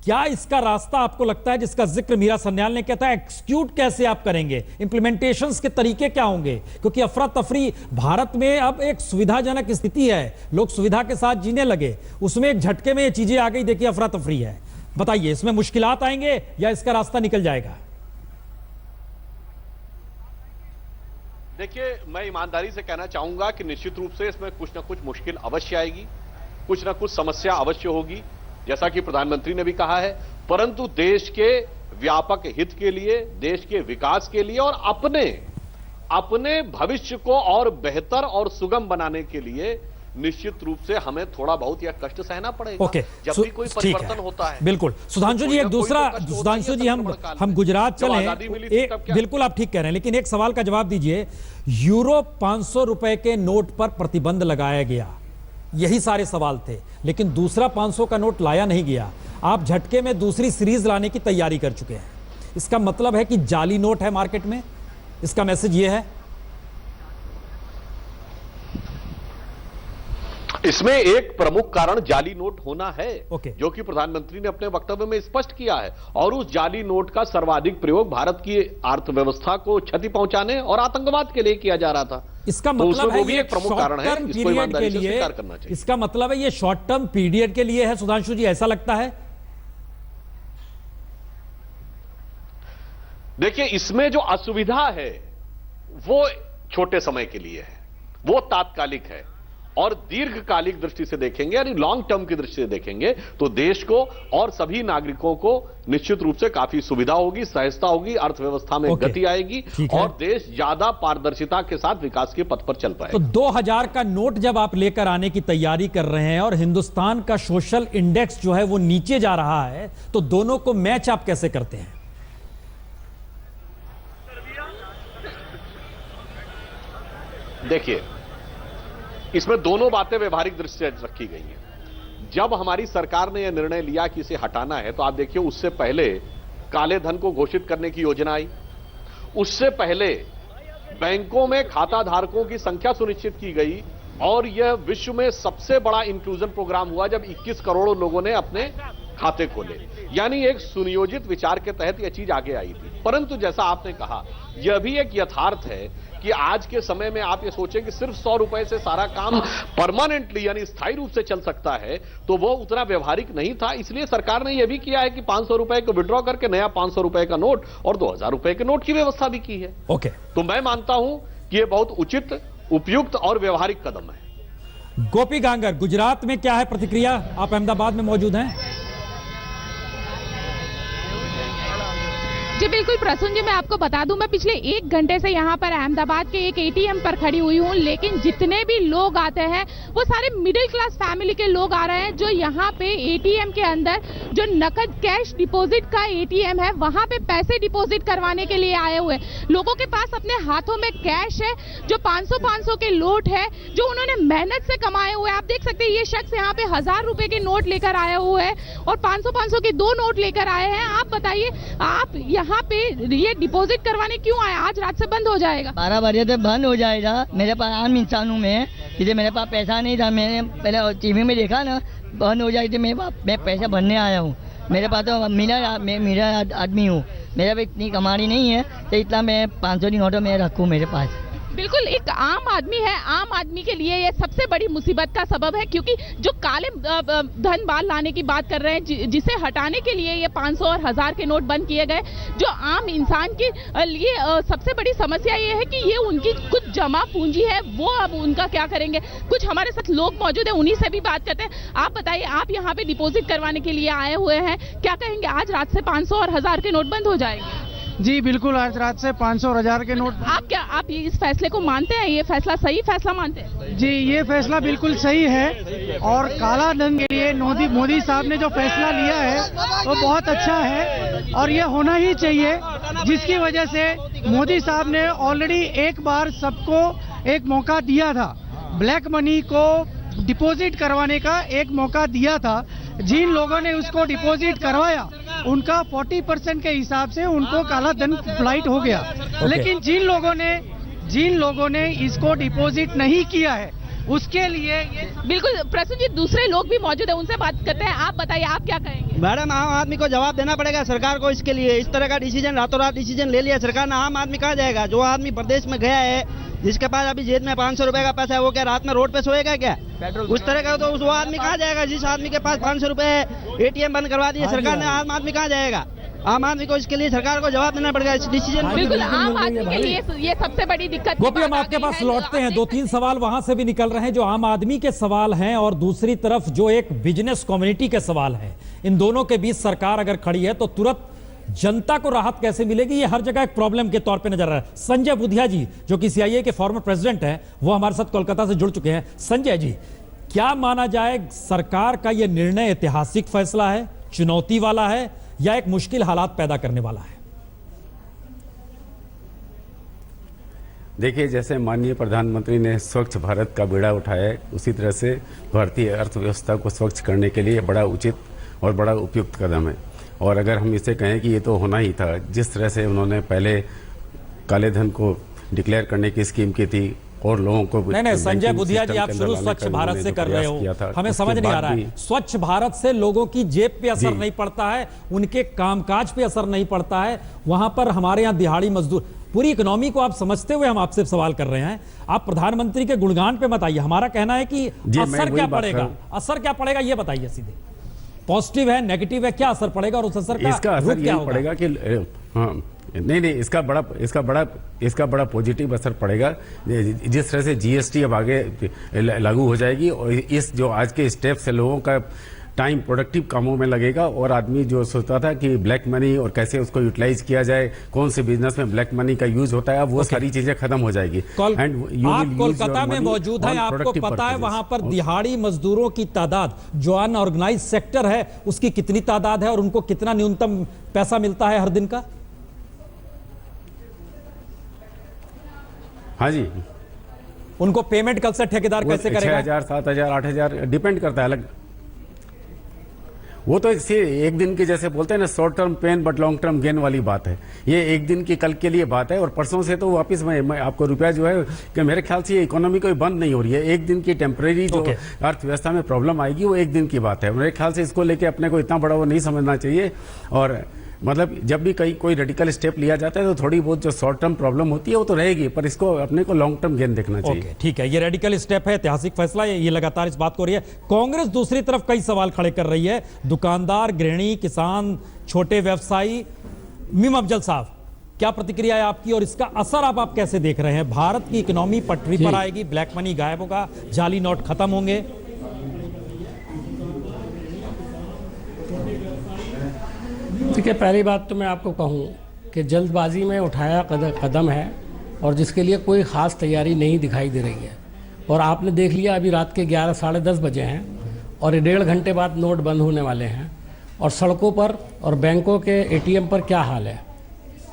क्या इसका रास्ता आपको लगता है, जिसका जिक्र मीरा सन्याल ने किया था, एक्सक्यूट कैसे आप करेंगे? इंप्लीमेंटेशंस के तरीके क्या होंगे? क्योंकि अफरा तफरी भारत में अब एक सुविधाजनक स्थिति है, लोग सुविधा के साथ जीने लगे, उसमें एक झटके में ये चीजें आ गई, देखिए अफरा तफरी है। बताइए, इसमें मुश्किलात आएंगे या इसका रास्ता निकल जाएगा? देखिए, मैं ईमानदारी से कहना चाहूंगा कि निश्चित रूप से इसमें कुछ ना कुछ मुश्किल अवश्य आएगी, कुछ ना कुछ समस्या अवश्य होगी, जैसा कि प्रधानमंत्री ने भी कहा है। परंतु देश के व्यापक हित के लिए, देश के विकास के लिए और अपने भविष्य को और बेहतर और सुगम बनाने के लिए निश्चित रूप से हमें थोड़ा बहुत या कष्ट सहना पड़ेगा। ओके, जब भी कोई परिवर्तन होता है। बिल्कुल सुधांशु जी, एक दूसरा, सुधांशु जी हम गुजरात चले, बिल्कुल आप ठीक कह रहे हैं, लेकिन एक सवाल का जवाब दीजिए। यूरो 500 रुपए के नोट पर प्रतिबंध लगाया गया, यही सारे सवाल थे, लेकिन दूसरा 500 का नोट लाया नहीं गया। आप झटके में दूसरी सीरीज लाने की तैयारी कर चुके हैं। इसका मतलब है कि जाली नोट है मार्केट में, इसका मैसेज यह है? इसमें एक प्रमुख कारण जाली नोट होना है, जो कि प्रधानमंत्री ने अपने वक्तव्य में स्पष्ट किया है, और उस जाली नोट का सर्वाधिक प्रयोग भारत की अर्थव्यवस्था को क्षति पहुंचाने और आतंकवाद के लिए किया जा रहा था। इसका मतलब है ये एक प्रमुख कारण है, इसको ईमानदारी से स्वीकार करना चाहिए। इसका मतलब है ये शॉर्ट टर्म पीरियड के लिए है, सुधांशु जी, ऐसा लगता है? देखिए, इसमें जो असुविधा है वो छोटे समय के लिए है, वो तात्कालिक है, और दीर्घकालिक दृष्टि से देखेंगे, यानी लॉन्ग टर्म की दृष्टि से देखेंगे, तो देश को और सभी नागरिकों को निश्चित रूप से काफी सुविधा होगी, सहजता होगी, अर्थव्यवस्था में गति आएगी और देश ज्यादा पारदर्शिता के साथ विकास के पथ पर चल पाएगा। तो 2000 का नोट जब आप लेकर आने की तैयारी कर रहे हैं और हिंदुस्तान का सोशल इंडेक्स जो है वो नीचे जा रहा है, तो दोनों को मैच आप कैसे करते हैं? देखिए, इसमें दोनों बातें व्यवहारिक दृष्टि से रखी गई हैं। जब हमारी सरकार ने यह निर्णय लिया कि इसे हटाना है, तो आप देखिए उससे पहले काले धन को घोषित करने की योजना आई, उससे पहले बैंकों में खाता धारकों की संख्या सुनिश्चित की गई, और यह विश्व में सबसे बड़ा इंक्लूजन प्रोग्राम हुआ जब 21 करोड़ लोगों ने अपने खाते खोले। यानी एक सुनियोजित विचार के तहत यह चीज आगे आई थी। परंतु जैसा आपने कहा, यह भी एक यथार्थ है कि आज के समय में आप ये सोचें कि सिर्फ 100 रुपए से सारा काम परमानेंटली यानी स्थायी रूप से चल सकता है, तो वो उतना व्यवहारिक नहीं था। इसलिए सरकार ने यह भी किया है कि 500 रुपए को विड्रॉ करके नया 500 रुपए का नोट और 2000 रुपए के नोट की व्यवस्था भी की है। ओके, तो मैं मानता हूं कि यह बहुत उचित, उपयुक्त और व्यवहारिक कदम है। गोपी गांगर, गुजरात में क्या है प्रतिक्रिया? आप अहमदाबाद में मौजूद हैं। जी बिल्कुल प्रसून जी, मैं आपको बता दूं, मैं पिछले 1 घंटे से यहाँ पर अहमदाबाद के एक एटीएम पर खड़ी हुई हूँ, लेकिन जितने भी लोग आते हैं वो सारे मिडिल क्लास फैमिली के लोग आ रहे हैं, जो यहाँ पे एटीएम के अंदर जो नकद कैश डिपॉजिट का एटीएम है वहाँ पे पैसे डिपॉजिट करवाने के लिए आए हुए। लोगों के पास अपने हाथों में कैश है, जो 500-500 के नोट है जो उन्होंने मेहनत से कमाए हुए। आप देख सकते हैं ये शख्स यहाँ पे 1000 रुपए के नोट लेकर आए हुए हैं और 500-500 के 2 नोट लेकर आए हैं। आप बताइए, आप यहाँ पे ये डिपॉजिट करवाने क्यों आए? आज रात से बंद हो जाएगा। 12 बजे तक बंद हो जाएगा। मेरे पास आम इंसान हूँ मैं, इसलिए मेरे पास पैसा नहीं था। मैंने पहले टीवी में देखा ना बंद हो जाएगी, मैं पैसा भरने आया हूँ। मेरे पास तो मेरा आदमी हूँ, मेरा भी इतनी कमानी नहीं है तो इतना मैं 500 की नोटों में रखूँ मेरे पास। बिल्कुल, एक आम आदमी है, आम आदमी के लिए ये सबसे बड़ी मुसीबत का सबब है, क्योंकि जो काले धन बाल लाने की बात कर रहे हैं, जिसे हटाने के लिए ये 500 और 1000 के नोट बंद किए गए, जो आम इंसान के लिए सबसे बड़ी समस्या ये है कि ये उनकी कुछ जमा पूंजी है, वो अब उनका क्या करेंगे। कुछ हमारे साथ लोग मौजूद है, उन्हीं से भी बात करते हैं। आप बताइए, आप यहाँ पे डिपॉजिट करवाने के लिए आए हुए हैं, क्या कहेंगे? आज रात से 500 और 1000 के नोट बंद हो जाएंगे। जी बिल्कुल, आज रात से 500 और 1000 के नोट। आप इस फैसले को मानते हैं? ये फैसला सही फैसला मानते हैं? जी, ये फैसला बिल्कुल सही है और काला धन के लिए मोदी साहब ने जो फैसला लिया है वो बहुत अच्छा है और ये होना ही चाहिए, जिसकी वजह से मोदी साहब ने ऑलरेडी एक बार सबको एक मौका दिया था, ब्लैक मनी को डिपॉजिट करवाने का एक मौका दिया था। जिन लोगों ने उसको डिपॉजिट करवाया उनका 40% के हिसाब से उनको काला धन फ्लाइट हो गया। लेकिन जिन लोगों ने इसको डिपॉजिट नहीं किया है उसके लिए ये बिल्कुल। प्रसून जी, दूसरे लोग भी मौजूद है, उनसे बात करते हैं। आप बताइए, आप क्या कहेंगे? मैडम, आम आदमी को जवाब देना पड़ेगा सरकार को इसके लिए। इस तरह का डिसीजन, रातों रात डिसीजन ले लिया सरकार ने। आम आदमी कहाँ जाएगा? जो आदमी प्रदेश में गया है, जिसके पास अभी जेब में 500 रुपए का पैसा है, वो क्या रात में रोड पे सोएगा क्या? उस तरह का तो वो आदमी कहाँ जाएगा? जिस आदमी के पास 500 रुपए है, एटीएम बंद करवा दिए सरकार ने, आम आदमी कहाँ जाएगा? आम आदमी को इसके लिए सरकार को जवाब देना पड़ेगा इस डिसीजन। बिल्कुल, आम आदमी के लिए ये सबसे बड़ी दिक्कत। गोपी, हम आपके पास लौटते हैं। 2-3 सवाल वहां से भी निकल रहे हैं जो आम आदमी के सवाल हैं और दूसरी तरफ जो एक बिजनेस कम्युनिटी के सवाल हैं। इन दोनों के बीच सरकार अगर खड़ी है तो तुरंत जनता को राहत कैसे मिलेगी, ये हर जगह एक प्रॉब्लम के तौर पे नजर आ रहा है। संजय बुधिया जी, जो कि सीआईए के फॉर्मर प्रेसिडेंट हैं, वो हमारे साथ कोलकाता से जुड़ चुके हैं। संजय जी, क्या माना जाए, सरकार का यह निर्णय ऐतिहासिक फैसला है, चुनौती वाला है या एक मुश्किल हालात पैदा करने वाला है? देखिए, जैसे माननीय प्रधानमंत्री ने स्वच्छ भारत का बीड़ा उठाया है, उसी तरह से भारतीय अर्थव्यवस्था को स्वच्छ करने के लिए बड़ा उचित और बड़ा उपयुक्त कदम है। और अगर हम इसे कहें कि ये तो होना ही था, जिस तरह से उन्होंने पहले काले धन को डिक्लेयर करने की स्कीम की थी और लोगों को नहीं, संजय बुधिया जी, आप शुरू स्वच्छ भारत से कर रहे हो, हमें समझ नहीं आ रहा है। स्वच्छ भारत से लोगों की जेब पे असर नहीं पड़ता है, उनके कामकाज पे असर नहीं पड़ता है। वहां पर हमारे यहाँ दिहाड़ी मजदूर, पूरी इकोनॉमी को आप समझते हुए हम आपसे सवाल कर रहे हैं। आप प्रधानमंत्री के गुणगान पे मत आइए। हमारा कहना है कि असर क्या पड़ेगा, असर क्या पड़ेगा ये बताइए सीधे। पॉजिटिव है, नेगेटिव है, क्या असर पड़ेगा और उस असर का इसका असर क्या यही पड़ेगा कि नहीं, इसका बड़ा पॉजिटिव असर पड़ेगा। जिस तरह से जीएसटी अब आगे लागू हो जाएगी और इस जो आज के स्टेप से लोगों का टाइम प्रोडक्टिव कामों में लगेगा और आदमी जो सोचता था कि ब्लैक मनी और कैसे उसको यूटिलाइज किया जाए, कौन से बिजनेस में ब्लैक मनी का यूज होता है, अब वो सारी चीजें खत्म हो जाएगी। आप कोलकाता में मौजूद हैं, आपको पता है वहां पर दिहाड़ी मजदूरों की तादाद, जो अनऑर्गेनाइज सेक्टर है, उसकी कितनी तादाद है और उनको कितना न्यूनतम पैसा मिलता है हर दिन का? हाँ जी, उनको पेमेंट कल से ठेकेदार कैसे करेगा? 6,000, 7,000, 8,000 डिपेंड करता है। अलग वो तो एक दिन की, जैसे बोलते हैं ना, short term pain but long term gain वाली बात है। ये एक दिन की, कल के लिए बात है, और परसों से तो वापस मैं आपको रुपया जो है कि मेरे ख्याल से इकोनॉमी कोई बंद नहीं हो रही है। एक दिन की टेम्परेरी जो अर्थव्यवस्था में प्रॉब्लम आएगी वो एक दिन की बात है। मेरे ख्याल से इसको लेके अपने को इतना बड़ा वो नहीं समझना चाहिए। और मतलब जब भी कहीं कोई रेडिकल स्टेप लिया जाता है तो थोड़ी बहुत जो शॉर्ट टर्म प्रॉब्लम होती है वो तो रहेगी, पर इसको अपने को लॉन्ग टर्म गेन देखना चाहिए। ठीक है, ये रेडिकल स्टेप है, ऐतिहासिक फैसला है, ये लगातार इस बात को हो रही है। कांग्रेस दूसरी तरफ कई सवाल खड़े कर रही है। दुकानदार, गृहिणी, किसान, छोटे व्यवसायी। मीम अफजल साहब, क्या प्रतिक्रिया है आपकी और इसका असर आप कैसे देख रहे हैं? भारत की इकोनॉमी पटरी पर आएगी, ब्लैक मनी गायब होगा, जाली नोट खत्म होंगे? देखिए, पहली बात तो मैं आपको कहूँ कि जल्दबाजी में उठाया कदम है और जिसके लिए कोई ख़ास तैयारी नहीं दिखाई दे रही है। और आपने देख लिया, अभी रात के 11 साढ़े 10 बजे हैं और 1.5 घंटे बाद नोट बंद होने वाले हैं। और सड़कों पर और बैंकों के ATM पर क्या हाल है,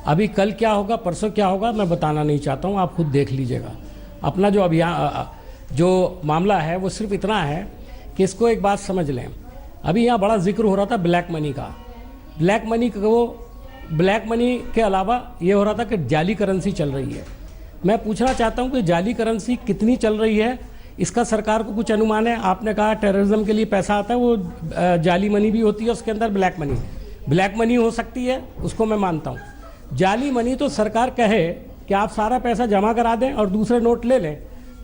अभी कल क्या होगा, परसों क्या होगा, मैं बताना नहीं चाहता हूँ, आप खुद देख लीजिएगा। अपना जो अभियान, जो मामला है वो सिर्फ इतना है कि इसको एक बात समझ लें। अभी यहाँ बड़ा जिक्र हो रहा था ब्लैक मनी का। ब्लैक मनी के अलावा ये हो रहा था कि जाली करेंसी चल रही है। मैं पूछना चाहता हूँ कि जाली करेंसी कितनी चल रही है, इसका सरकार को कुछ अनुमान है? आपने कहा टेररिज्म के लिए पैसा आता है, वो जाली मनी भी होती है, उसके अंदर ब्लैक मनी हो सकती है, उसको मैं मानता हूँ। जाली मनी तो सरकार कहे कि आप सारा पैसा जमा करा दें और दूसरे नोट ले लें,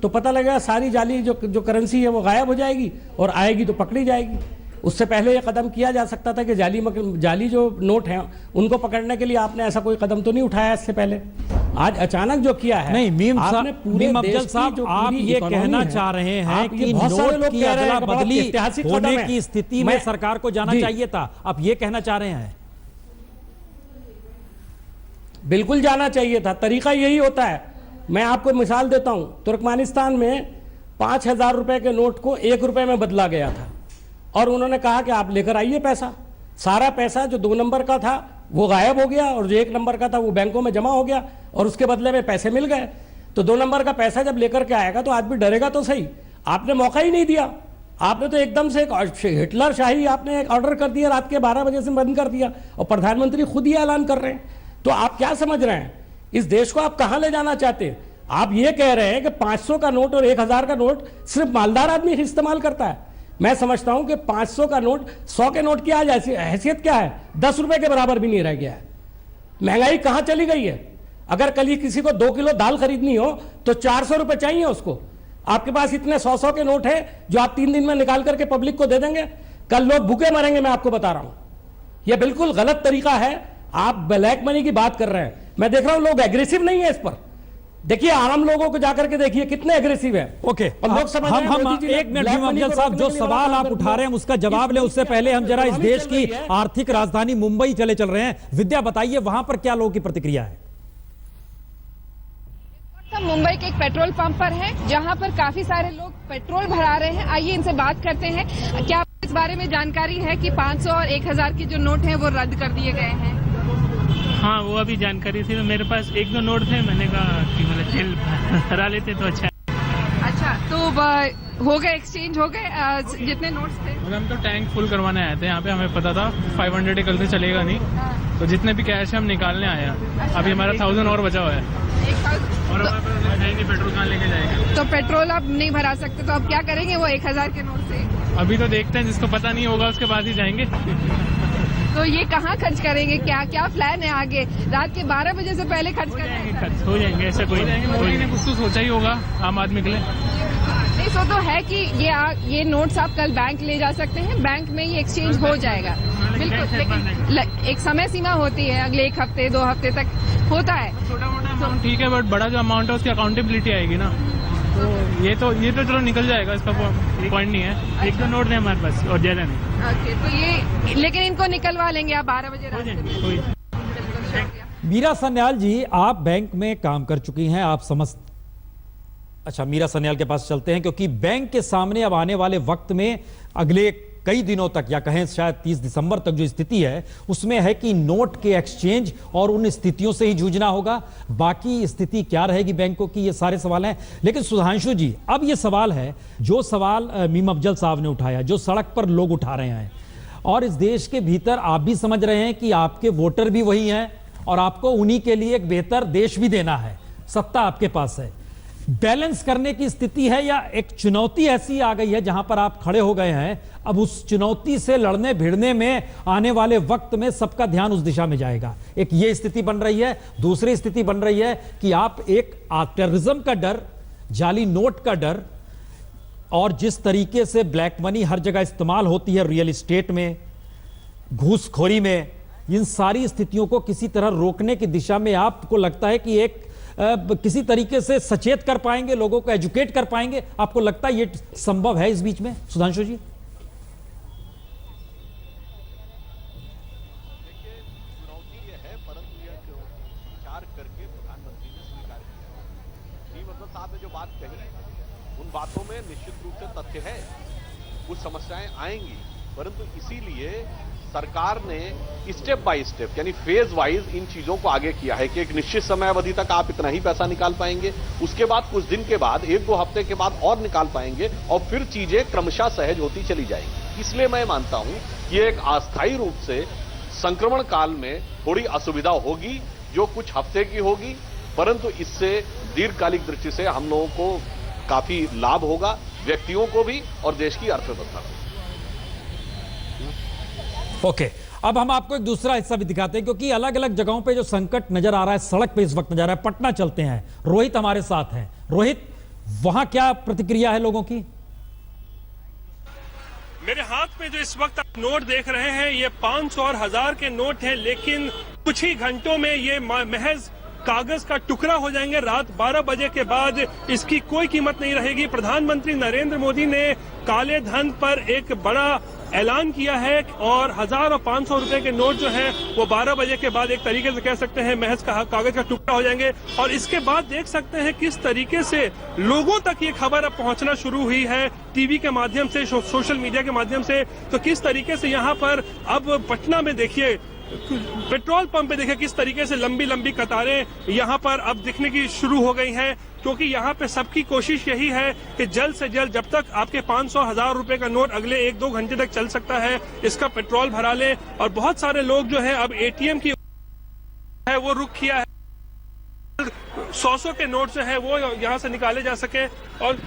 तो पता लगेगा सारी जाली जो करेंसी है वो गायब हो जाएगी और आएगी तो पकड़ी जाएगी। उससे पहले ये कदम किया जा सकता था कि जाली जो नोट हैं उनको पकड़ने के लिए आपने ऐसा कोई कदम तो नहीं उठाया इससे पहले। आज अचानक जो किया है, नहीं मीम अफजल साहब, आप ये कहना चाह रहे हैं कि नोट की अदला बदली होने की स्थिति में सरकार को जाना चाहिए था, आप ये कहना चाह रहे हैं? बिल्कुल जाना चाहिए था, तरीका यही होता है। मैं आपको मिसाल देता हूं, तुर्कमेनिस्तान में 5,000 रुपए के नोट को 1 रुपए में बदला गया था और उन्होंने कहा कि आप लेकर आइए पैसा। सारा पैसा जो 2 नंबर का था वो गायब हो गया और जो 1 नंबर का था वो बैंकों में जमा हो गया और उसके बदले में पैसे मिल गए। तो 2 नंबर का पैसा जब लेकर के आएगा तो आदमी डरेगा तो सही। आपने मौका ही नहीं दिया, आपने तो एकदम से हिटलर शाही आपने एक ऑर्डर कर दिया, रात के 12 बजे से बंद कर दिया और प्रधानमंत्री खुद ही ऐलान कर रहे हैं। तो आप क्या समझ रहे हैं, इस देश को आप कहां ले जाना चाहते हैं? आप ये कह रहे हैं कि 500 का नोट और 1000 का नोट सिर्फ मालदार आदमी इस्तेमाल करता है। मैं समझता हूं कि 500 का नोट, 100 के नोट की आज हैसियत क्या है? 10 रुपए के बराबर भी नहीं रह गया है। महंगाई कहां चली गई है? अगर कल ही किसी को 2 किलो दाल खरीदनी हो तो 400 रुपए चाहिए उसको। आपके पास इतने 100 के नोट है जो आप 3 दिन में निकाल करके पब्लिक को दे देंगे। कल लोग भूखे मरेंगे, मैं आपको बता रहा हूं। यह बिल्कुल गलत तरीका है। आप ब्लैक मनी की बात कर रहे हैं, मैं देख रहा हूं लोग एग्रेसिव नहीं है इस पर। देखिए आम लोगों को जाकर के देखिए कितने एग्रेसिव है। ओके, लोग समझ रहे हैं हम 1 मिनट अफजल साहब, जो सवाल आप उठा रहे हैं उसका जवाब लें, उससे पहले हम जरा इस देश की आर्थिक राजधानी मुंबई चल रहे हैं। विद्या, बताइए वहां पर क्या लोगों की प्रतिक्रिया है? हम मुंबई के एक पेट्रोल पंप पर हैं, जहां पर काफी सारे लोग पेट्रोल भरा रहे हैं। आइए इनसे बात करते हैं। क्या इस बारे में जानकारी है कि 500 और 1000 के जो नोट हैं वो रद्द कर दिए गए हैं? हाँ, वो अभी जानकारी थी। तो मेरे पास 1-2 नोट थे, मैंने कहा कि मतलब जेल भरा लेते तो अच्छा। अच्छा, तो हो गए, एक्सचेंज हो गए जितने नोट्स थे? हम तो टैंक फुल करवाने आए थे यहाँ पे, हमें पता था 500 कल से चलेगा नहीं। तो जितने भी कैश है हम निकालने आए हैं। अभी हमारा 1000 और बचा हुआ है और नहीं पेट्रोल कहाँ लेके जाएंगे? तो पेट्रोल आप नहीं भरा सकते, तो अब क्या करेंगे वो 1000 के नोट से? अभी तो देखते हैं, जिसको पता नहीं होगा उसके बाद ही जाएंगे। तो ये कहाँ खर्च करेंगे? क्या प्लान है आगे? रात के 12 बजे से पहले खर्च करेंगे? खर्च हो जाएंगे, ऐसा कोई नहीं। मोदी ने कुछ तो सोचा ही होगा आम आदमी के लिए। नहीं, सो तो है कि ये नोट्स आप कल बैंक ले जा सकते हैं, बैंक में ये एक्सचेंज हो जाएगा। बिल्कुल, लेकिन एक समय सीमा होती है, अगले 1 हफ्ते 2 हफ्ते तक होता है। छोटा मोटा अमाउंट ठीक है, बट बड़ा जो अमाउंट है उसकी अकाउंटेबिलिटी आएगी ना। तो ये तो चलो निकल जाएगा, इसका पॉइंट नहीं है। 1-2 नोट है हमारे पास और ज्यादा नहीं। ओके, तो ये लेकिन इनको निकलवा लेंगे आप 12 बजे रात। मीरा सन्याल जी, आप बैंक में काम कर चुकी हैं, आप समझ। अच्छा, मीरा सन्याल के पास चलते हैं, क्योंकि बैंक के सामने अब आने वाले वक्त में अगले कई दिनों तक, या कहें शायद 30 दिसंबर तक जो स्थिति है उसमें है कि नोट के एक्सचेंज और उन स्थितियों से ही जूझना होगा। बाकी स्थिति क्या रहेगी बैंकों की, ये सारे सवाल हैं। लेकिन सुधांशु जी, अब ये सवाल है, जो सवाल मीम अफजल साहब ने उठाया, जो सड़क पर लोग उठा रहे हैं, और इस देश के भीतर आप भी समझ रहे हैं कि आपके वोटर भी वही हैं और आपको उन्हीं के लिए एक बेहतर देश भी देना है, सत्ता आपके पास है। बैलेंस करने की स्थिति है या एक चुनौती ऐसी आ गई है जहां पर आप खड़े हो गए हैं, अब उस चुनौती से लड़ने भिड़ने में आने वाले वक्त में सबका ध्यान उस दिशा में जाएगा। एक ये स्थिति बन रही है। दूसरी स्थिति बन रही है कि आप एक टेररिज्म का डर, जाली नोट का डर और जिस तरीके से ब्लैक मनी हर जगह इस्तेमाल होती है, रियल एस्टेट में, घूसखोरी में, इन सारी स्थितियों को किसी तरह रोकने की दिशा में आपको लगता है कि एक किसी तरीके से सचेत कर पाएंगे, लोगों को एजुकेट कर पाएंगे? आपको लगता है ये संभव है इस बीच में, सुधांशु जी? बातों में निश्चित रूप से तथ्य है, कुछ समस्याएं आएंगी, परंतु इसीलिए सरकार ने स्टेप बाय स्टेप यानी फेज वाइज इन चीजों को आगे किया है कि एक निश्चित समय अवधि तक आप इतना ही पैसा निकाल पाएंगे, उसके बाद कुछ दिन के बाद, 1-2 हफ्ते के बाद और निकाल पाएंगे और फिर चीजें क्रमशः सहज होती चली जाएंगी। इसलिए मैं मानता हूं कि एक अस्थायी रूप से संक्रमण काल में थोड़ी असुविधा होगी, जो कुछ हफ्ते की होगी, परंतु इससे दीर्घकालिक दृष्टि से हम लोगों को काफी लाभ होगा, व्यक्तियों को भी और देश की अर्थव्यवस्था को। ओके, अब हम आपको एक दूसरा हिस्सा भी दिखाते हैं, क्योंकि अलग अलग जगहों पे जो संकट नजर आ रहा है, सड़क पे इस वक्त नजर आ रहा है। पटना चलते हैं, रोहित हमारे साथ हैं। रोहित, वहां क्या प्रतिक्रिया है लोगों की? मेरे हाथ में जो इस वक्त आप नोट देख रहे हैं, ये 500 और 1000 के नोट हैं, लेकिन कुछ ही घंटों में ये महज कागज का टुकड़ा हो जाएंगे। रात 12 बजे के बाद इसकी कोई कीमत नहीं रहेगी। प्रधानमंत्री नरेंद्र मोदी ने काले धन पर एक बड़ा ऐलान किया है और 1000 और 500 रुपए के नोट जो हैं वो 12 बजे के बाद एक तरीके से कह सकते हैं महज कागज का टुकड़ा हो जाएंगे। और इसके बाद देख सकते हैं किस तरीके से लोगों तक ये खबर अब पहुंचना शुरू हुई है, टीवी के माध्यम से, सोशल मीडिया के माध्यम से। तो किस तरीके से यहाँ पर अब पटना में देखिए, पेट्रोल पंप पे देखिए किस तरीके से लंबी लंबी कतारें यहाँ पर अब दिखने की शुरू हो गई हैं, क्योंकि यहाँ पे सबकी कोशिश यही है कि जल्द से जल्द, जब तक आपके 500-1000 रुपए का नोट अगले 1-2 घंटे तक चल सकता है, इसका पेट्रोल भरा लें। और बहुत सारे लोग जो है अब एटीएम की है वो रुक किया है, 100 के नोट जो है वो यहाँ से निकाले जा सके। और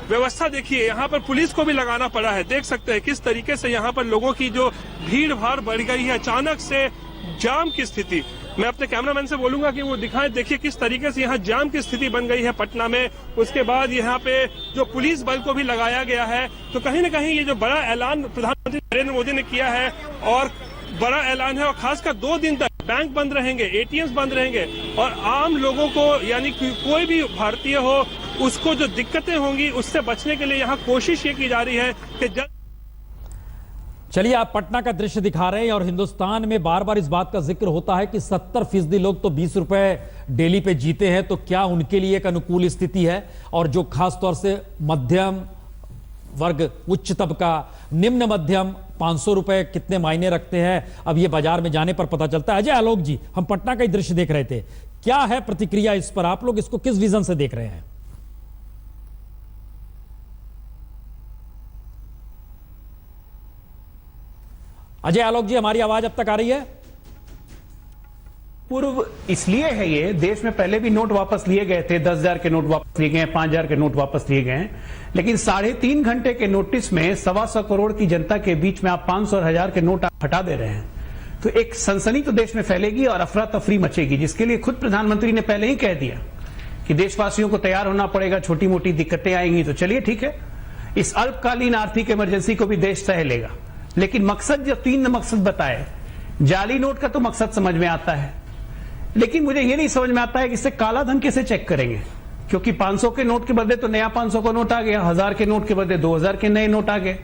व्यवस्था देखिए, यहाँ पर पुलिस को भी लगाना पड़ा है। देख सकते हैं किस तरीके से यहाँ पर लोगों की जो भीड़ भाड़ बढ़ गई है, अचानक से जाम की स्थिति। मैं अपने कैमरामैन से बोलूंगा कि वो दिखाएं, देखिए किस तरीके से यहाँ जाम की स्थिति बन गई है पटना में। उसके बाद यहाँ पे जो पुलिस बल को भी लगाया गया है। तो कहीं न कहीं ये जो बड़ा ऐलान प्रधानमंत्री नरेंद्र मोदी ने किया है, और बड़ा ऐलान है, और खासकर 2 दिन तक बैंक बंद रहेंगे, एटीएम्स बंद रहेंगे, और आम लोगों को यानी कोई भी भारतीय हो उसको जो दिक्कतें होंगी उससे बचने के लिए यहाँ कोशिश ये की जा रही है कि जल्द। चलिए, आप पटना का दृश्य दिखा रहे हैं और हिंदुस्तान में बार बार इस बात का जिक्र होता है कि 70% लोग तो 20 रुपए डेली पे जीते हैं, तो क्या उनके लिए एक अनुकूल स्थिति है? और जो खासतौर से मध्यम वर्ग, उच्च तबका, निम्न मध्यम, 500 रुपए कितने मायने रखते हैं, अब ये बाजार में जाने पर पता चलता है। अजय आलोक जी, हम पटना का ही दृश्य देख रहे थे, क्या है प्रतिक्रिया इस पर? आप लोग इसको किस विजन से देख रहे हैं? अजय आलोक जी, हमारी आवाज अब तक आ रही है? पूर्व इसलिए है ये, देश में पहले भी नोट वापस लिए गए थे, 10,000 के नोट वापस लिए गए, 5,000 के नोट वापस लिए गए, लेकिन 3.5 घंटे के नोटिस में 125 करोड़ की जनता के बीच में आप 500 और 1000 के नोट आप हटा दे रहे हैं। तो एक सनसनी तो देश में फैलेगी और अफरा तफरी मचेगी, जिसके लिए खुद प्रधानमंत्री ने पहले ही कह दिया कि देशवासियों को तैयार होना पड़ेगा, छोटी मोटी दिक्कतें आएंगी। तो चलिए ठीक है, इस अल्पकालीन आर्थिक इमरजेंसी को भी देश सह लेगा, लेकिन मकसद, जो 3 मकसद बताए, जाली नोट का तो मकसद समझ में आता है, लेकिन मुझे ये नहीं समझ में आता है कि इससे काला धन कैसे चेक करेंगे, क्योंकि 500 के नोट के बदले तो नया 500 का नोट आ गया, 1000 के नोट के बदले 2000 के नए नोट आ गए।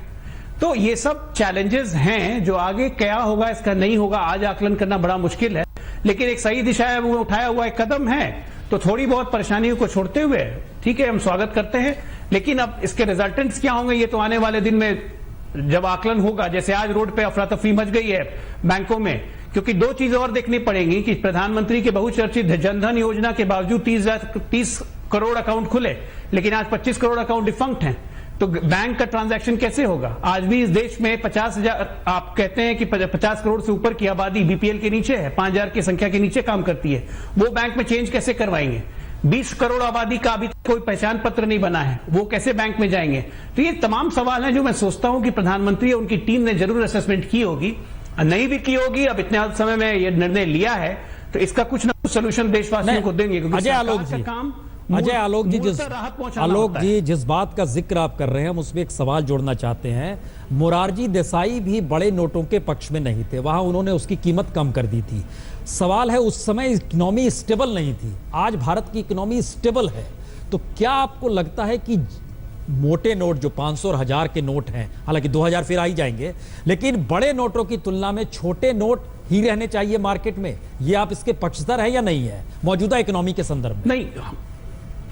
तो ये सब चैलेंजेस हैं, जो आगे क्या होगा इसका नहीं होगा आज आकलन करना बड़ा मुश्किल है, लेकिन एक सही दिशा है, वो उठाया हुआ एक कदम है। तो थोड़ी बहुत परेशानियों को छोड़ते हुए ठीक है, हम स्वागत करते हैं, लेकिन अब इसके रिजल्टेंट्स क्या होंगे ये तो आने वाले दिन में जब आकलन होगा। जैसे आज रोड पे अफरा तफरी मच गई है बैंकों में, क्योंकि 2 चीजें और देखनी पड़ेंगी कि प्रधानमंत्री के बहुचर्चित जनधन योजना के बावजूद 30 करोड़ अकाउंट खुले, लेकिन आज 25 करोड़ अकाउंट डिफंक्ट हैं। तो बैंक का ट्रांजैक्शन कैसे होगा? आज भी इस देश में 50,000, आप कहते हैं कि 50 करोड़ से ऊपर की आबादी बीपीएल के नीचे है, 5,000 की संख्या के नीचे काम करती है, वो बैंक में चेंज कैसे करवाएंगे? 20 करोड़ आबादी का अभी कोई पहचान पत्र नहीं बना है, वो कैसे बैंक में जाएंगे? तो ये तमाम सवाल हैं जो मैं सोचता हूं कि प्रधानमंत्री और उनकी टीम ने जरूर असेसमेंट की होगी, नहीं भी की होगी। अब इतने समय में ये निर्णय लिया है तो इसका कुछ ना कुछ सोल्यूशन देशवासियों को देंगे, क्योंकि अजय आलोक जी, जिस बात का जिक्र आप कर रहे हैं हम उसमें एक सवाल जोड़ना चाहते हैं। मोरारजी देसाई भी बड़े नोटों के पक्ष में नहीं थे, वहां उन्होंने उसकी कीमत कम कर दी थी। सवाल है उस समय इकोनॉमी स्टेबल नहीं थी, आज भारत की इकोनॉमी स्टेबल है, तो क्या आपको लगता है कि मोटे नोट जो 500 और 1000 के नोट हैं, हालांकि 2000 फिर आ ही जाएंगे, लेकिन बड़े नोटों की तुलना में छोटे नोट ही रहने चाहिए मार्केट में? ये आप इसके पक्षधर है या नहीं है मौजूदा इकोनॉमी के संदर्भ में? नहीं,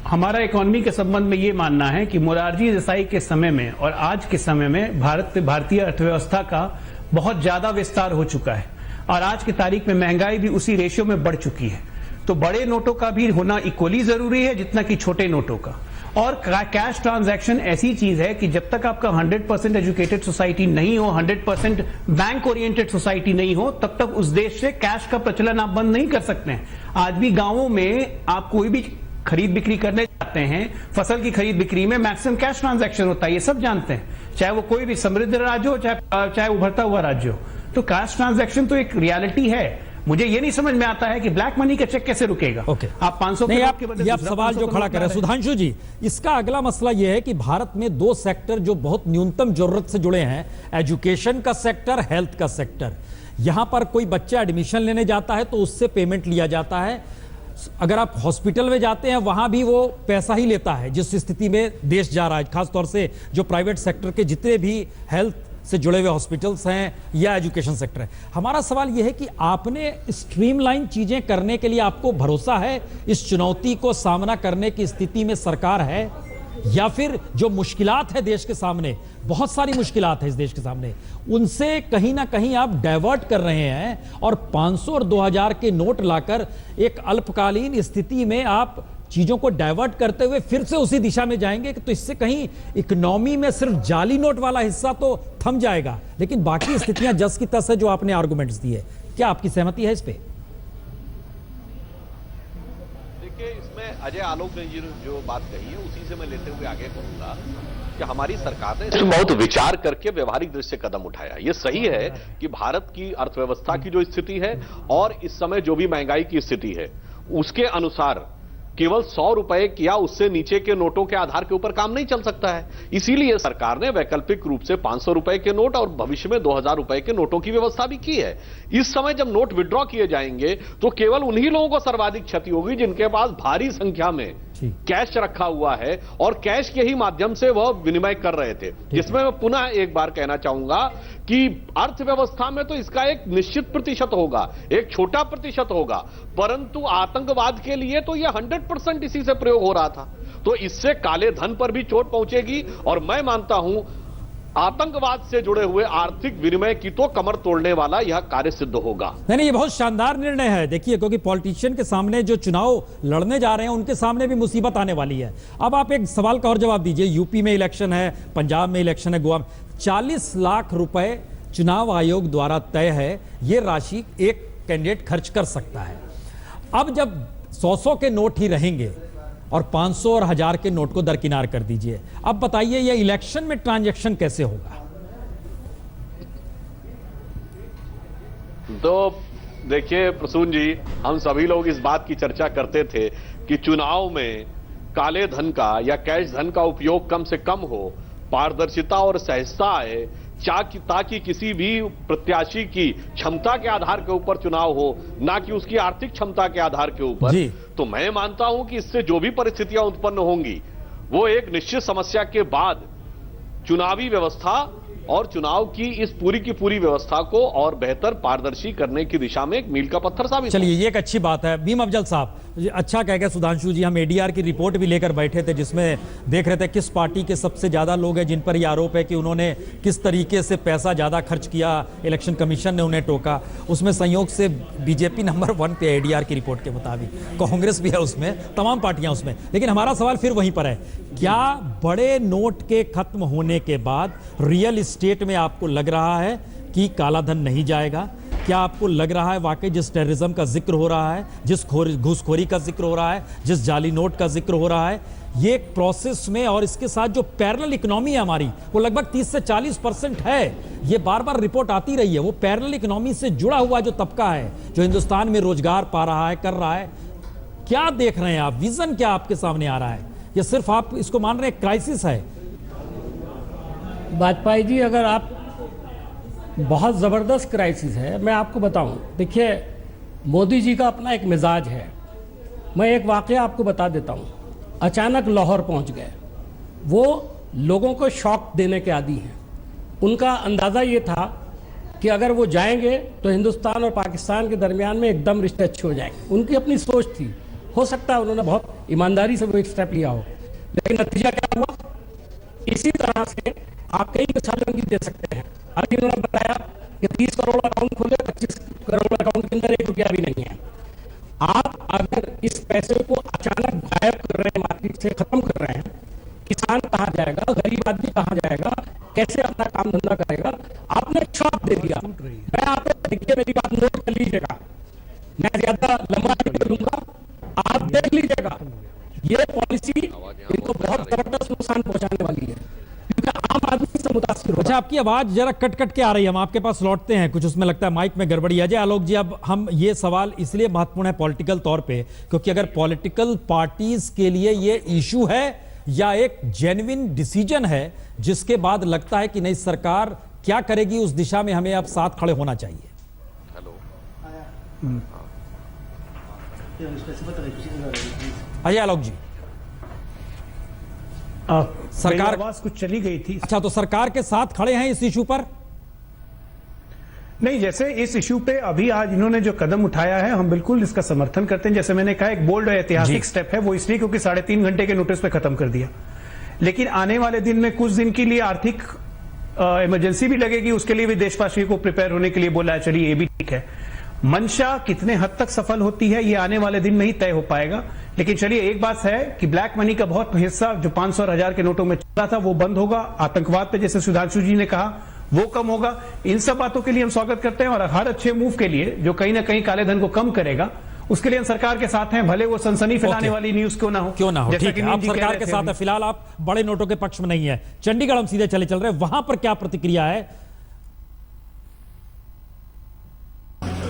हमारा इकोनॉमी के संबंध में ये मानना है कि मोरारजी देसाई के समय में और आज के समय में भारतीय अर्थव्यवस्था का बहुत ज्यादा विस्तार हो चुका है और आज की तारीख में महंगाई भी उसी रेशियो में बढ़ चुकी है। तो बड़े नोटों का भी होना इक्वली जरूरी है जितना कि छोटे नोटों का। और कैश ट्रांजैक्शन ऐसी चीज है कि जब तक आपका 100% एजुकेटेड सोसाइटी नहीं हो, 100% बैंक ओरिएंटेड सोसाइटी नहीं हो, तब तक उस देश से कैश का प्रचलन आप बंद नहीं कर सकते हैं। आज भी गांवों में आप कोई भी खरीद बिक्री करने जाते हैं, फसल की खरीद बिक्री में मैक्सिमम कैश ट्रांजैक्शन होता है, ये सब जानते हैं, चाहे वो कोई भी समृद्ध राज्य हो चाहे उभरता हुआ राज्य हो। तो कैश ट्रांजैक्शन तो एक रियलिटी है। मुझे ये नहीं समझ में आता है कि ब्लैक मनी का चेक कैसे रुकेगा। आप 500 नहीं, आप सवाल जो खड़ा कर रहे हैं सुधांशु जी, इसका अगला मसला यह है कि भारत में 2 सेक्टर जो बहुत न्यूनतम जरूरत से जुड़े हैं, एजुकेशन का सेक्टर, हेल्थ का सेक्टर। यहां पर कोई बच्चा एडमिशन लेने जाता है तो उससे पेमेंट लिया जाता है, अगर आप हॉस्पिटल में जाते हैं वहां भी वो पैसा ही लेता है। जिस स्थिति में देश जा रहा है, खासतौर से जो प्राइवेट सेक्टर के जितने भी हेल्थ से जुड़े हुए हॉस्पिटल्स हैं या एजुकेशन सेक्टर है, हमारा सवाल यह है कि आपने स्ट्रीमलाइन चीजें करने के लिए आपको भरोसा है? इस चुनौती को सामना करने की स्थिति में सरकार है, या फिर जो मुश्किलात है देश के सामने, बहुत सारी मुश्किलात है इस देश के सामने, उनसे कहीं ना कहीं आप डाइवर्ट कर रहे हैं और 500 और 2000 के नोट लाकर एक अल्पकालीन स्थिति में आप चीजों को डाइवर्ट करते हुए फिर से उसी दिशा में जाएंगे? तो इससे कहीं इकोनॉमी में सिर्फ जाली नोट वाला हिस्सा तो थम जाएगा, लेकिन बाकी स्थितियां जस की तस है जो आपने आर्गुमेंट्स दिए। क्या आपकी सहमति है इस पे? देखिए, इसमें अजय आलोक ने जो बात कही है उसी से मैं लेते हुए आगे कहूंगा कि हमारी सरकार ने इसमें बहुत विचार करके व्यवहारिक दृष्टि से कदम उठाया। ये सही है कि भारत की अर्थव्यवस्था की जो स्थिति है और इस समय जो भी महंगाई की स्थिति है उसके अनुसार केवल 100 रुपए या उससे नीचे के नोटों के आधार के ऊपर काम नहीं चल सकता है। इसीलिए सरकार ने वैकल्पिक रूप से 500 रुपए के नोट और भविष्य में 2000 रुपए के नोटों की व्यवस्था भी की है। इस समय जब नोट विड्रॉ किए जाएंगे तो केवल उन्हीं लोगों को सर्वाधिक क्षति होगी जिनके पास भारी संख्या में कैश रखा हुआ है और कैश के ही माध्यम से वह विनिमय कर रहे थे। जिसमें मैं पुनः एक बार कहना चाहूंगा कि अर्थव्यवस्था में तो इसका एक निश्चित प्रतिशत होगा, एक छोटा प्रतिशत होगा, परंतु आतंकवाद के लिए तो यह 100% इसी से प्रयोग हो रहा था। तो इससे काले धन पर भी चोट पहुंचेगी और मैं मानता हूं आतंकवाद से जुड़े हुए आर्थिक विनिमय की तो कमर तोड़ने वाला यह कार्य सिद्ध होगा। नहीं, ये बहुत शानदार निर्णय है। देखिए, क्योंकि पॉलिटिशियन के सामने जो चुनाव लड़ने जा रहे हैं उनके सामने भी मुसीबत आने वाली है। अब आप एक सवाल का और जवाब दीजिए। यूपी में इलेक्शन है, पंजाब में इलेक्शन है, गोवा में 40 लाख रुपए चुनाव आयोग द्वारा तय है, ये राशि एक कैंडिडेट खर्च कर सकता है। अब जब 100 के नोट ही रहेंगे और 500 और 1000 के नोट को दरकिनार कर दीजिए, अब बताइए ये इलेक्शन में ट्रांजैक्शन कैसे होगा? तो देखिए प्रसून जी, हम सभी लोग इस बात की चर्चा करते थे कि चुनाव में काले धन का या कैश धन का उपयोग कम से कम हो, पारदर्शिता और सहजता आए, ताकि किसी भी प्रत्याशी की क्षमता के आधार के ऊपर चुनाव हो, ना कि उसकी आर्थिक क्षमता के आधार के ऊपर। तो मैं मानता हूं कि इससे जो भी परिस्थितियां उत्पन्न होंगी वो एक निश्चित समस्या के बाद चुनावी व्यवस्था और चुनाव की इस पूरी की पूरी व्यवस्था को और बेहतर पारदर्शी करने की दिशा में एक मील का पत्थर साबित। चलिए, ये एक अच्छी बात है। भीम अफजल साहब, अच्छा कह गए सुधांशु जी, हम एडीआर की रिपोर्ट भी लेकर बैठे थे जिसमें देख रहे थे किस पार्टी के सबसे ज्यादा लोग हैं जिन पर यह आरोप है कि उन्होंने किस तरीके से पैसा ज्यादा खर्च किया, इलेक्शन कमीशन ने उन्हें टोका। उसमें संयोग से बीजेपी नंबर 1 पे एडीआर की रिपोर्ट के मुताबिक, कांग्रेस भी है उसमें, तमाम पार्टियां उसमें। लेकिन हमारा सवाल फिर वहीं पर है, क्या बड़े नोट के खत्म होने के बाद रियल एस्टेट में आपको लग रहा है कि काला धन नहीं जाएगा? क्या आपको लग रहा है वाकई जिस टेररिज्म का जिक्र हो रहा है, जिस घूसखोरी का जिक्र हो रहा है, जिस जाली नोट का जिक्र हो रहा है, ये प्रोसेस में और इसके साथ जो पैरेलल इकोनॉमी है हमारी, वो लगभग 30 से 40% है। ये बार बार रिपोर्ट आती रही है। वो पैरेलल इकोनॉमी से जुड़ा हुआ जो तबका है, जो हिंदुस्तान में रोजगार पा रहा है, कर रहा है, क्या देख रहे हैं आप? विजन क्या आपके सामने आ रहा है? या सिर्फ आप इसको मान रहे हैं क्राइसिस है? वाजपेयी जी, अगर आप बहुत ज़बरदस्त क्राइसिस है, मैं आपको बताऊं। देखिए, मोदी जी का अपना एक मिजाज है। मैं एक वाक़या आपको बता देता हूं। अचानक लाहौर पहुंच गए। वो लोगों को शॉक देने के आदी हैं। उनका अंदाज़ा ये था कि अगर वो जाएंगे तो हिंदुस्तान और पाकिस्तान के दरमियान में एकदम रिश्ते अच्छे हो जाएंगे। उनकी अपनी सोच थी। हो सकता है उन्होंने बहुत ईमानदारी से वो एक स्टेप लिया हो, लेकिन नतीजा क्या हुआ? इसी तरह से आप कई मिसालें उनकी दे सकते हैं। अभी उन्होंने बताया कि 30 करोड़ अकाउंट खोले, 25 करोड़ अकाउंट के अंदर 1 रुपया भी नहीं है। आप अगर इस पैसे को अचानक गायब कर रहे हैं, मार्केट से खत्म कर रहे हैं, किसान कहाँ जाएगा, गरीब आदमी कहाँ जाएगा, कैसे अपना काम धंधा करेगा? आपने शॉक दे दिया। मैं आपको देखिए, मेरी बात नोट कर लीजिएगा, मैं ज्यादा लंबा नहीं करूंगा, आप देख लीजिएगा। ये पॉलिसी इनको बहुत जबरदस्त नुकसान पहुंचाने वाली है, क्योंकि आम आदमी से मुतासिर होगा। अच्छा, आपकी आवाज जरा कट कट के आ रही है, हम आपके पास लौटते हैं। कुछ उसमें लगता है माइक में गड़बड़ी है। आलोक जी, अब हम ये सवाल इसलिए महत्वपूर्ण है पॉलिटिकल तौर पे, क्योंकि अगर पॉलिटिकल पार्टीज के लिए ये इशू है या एक जेन्युइन डिसीजन है जिसके बाद लगता है कि नहीं, सरकार क्या करेगी उस दिशा में हमें अब साथ खड़े होना चाहिए। अजय आलोक जी, सरकार आवाज कुछ चली गई थी। अच्छा, तो सरकार के साथ खड़े हैं इस इशू पर? नहीं, जैसे इस इशू पे अभी आज इन्होंने जो कदम उठाया है, हम बिल्कुल इसका समर्थन करते हैं। जैसे मैंने कहा, एक बोल्ड और ऐतिहासिक स्टेप है। वो इसलिए क्योंकि 3.5 घंटे के नोटिस पे खत्म कर दिया। लेकिन आने वाले दिन में कुछ दिन के लिए आर्थिक इमरजेंसी भी लगेगी, उसके लिए भी देशवासियों को प्रिपेयर होने के लिए बोला है। चलिए, ये भी ठीक है। मंशा कितने हद तक सफल होती है, ये आने वाले दिन में ही तय हो पाएगा। लेकिन चलिए, एक बात है कि ब्लैक मनी का बहुत हिस्सा जो 500 और 1000 के नोटों में चल रहा था, वो बंद होगा। आतंकवाद पे, जैसे सुधांशु जी ने कहा, वो कम होगा। इन सब बातों के लिए हम स्वागत करते हैं, और हर अच्छे मूव के लिए जो कहीं ना कहीं काले धन को कम करेगा, उसके लिए हम सरकार के साथ हैं, भले वो सनसनी फैलाने वाली न्यूज क्यों ना हो। ठीक है, आप सरकार के साथ है। फिलहाल आप बड़े नोटों के पक्ष में नहीं है। चंडीगढ़ हम सीधे चल रहे हैं, वहां पर क्या प्रतिक्रिया है?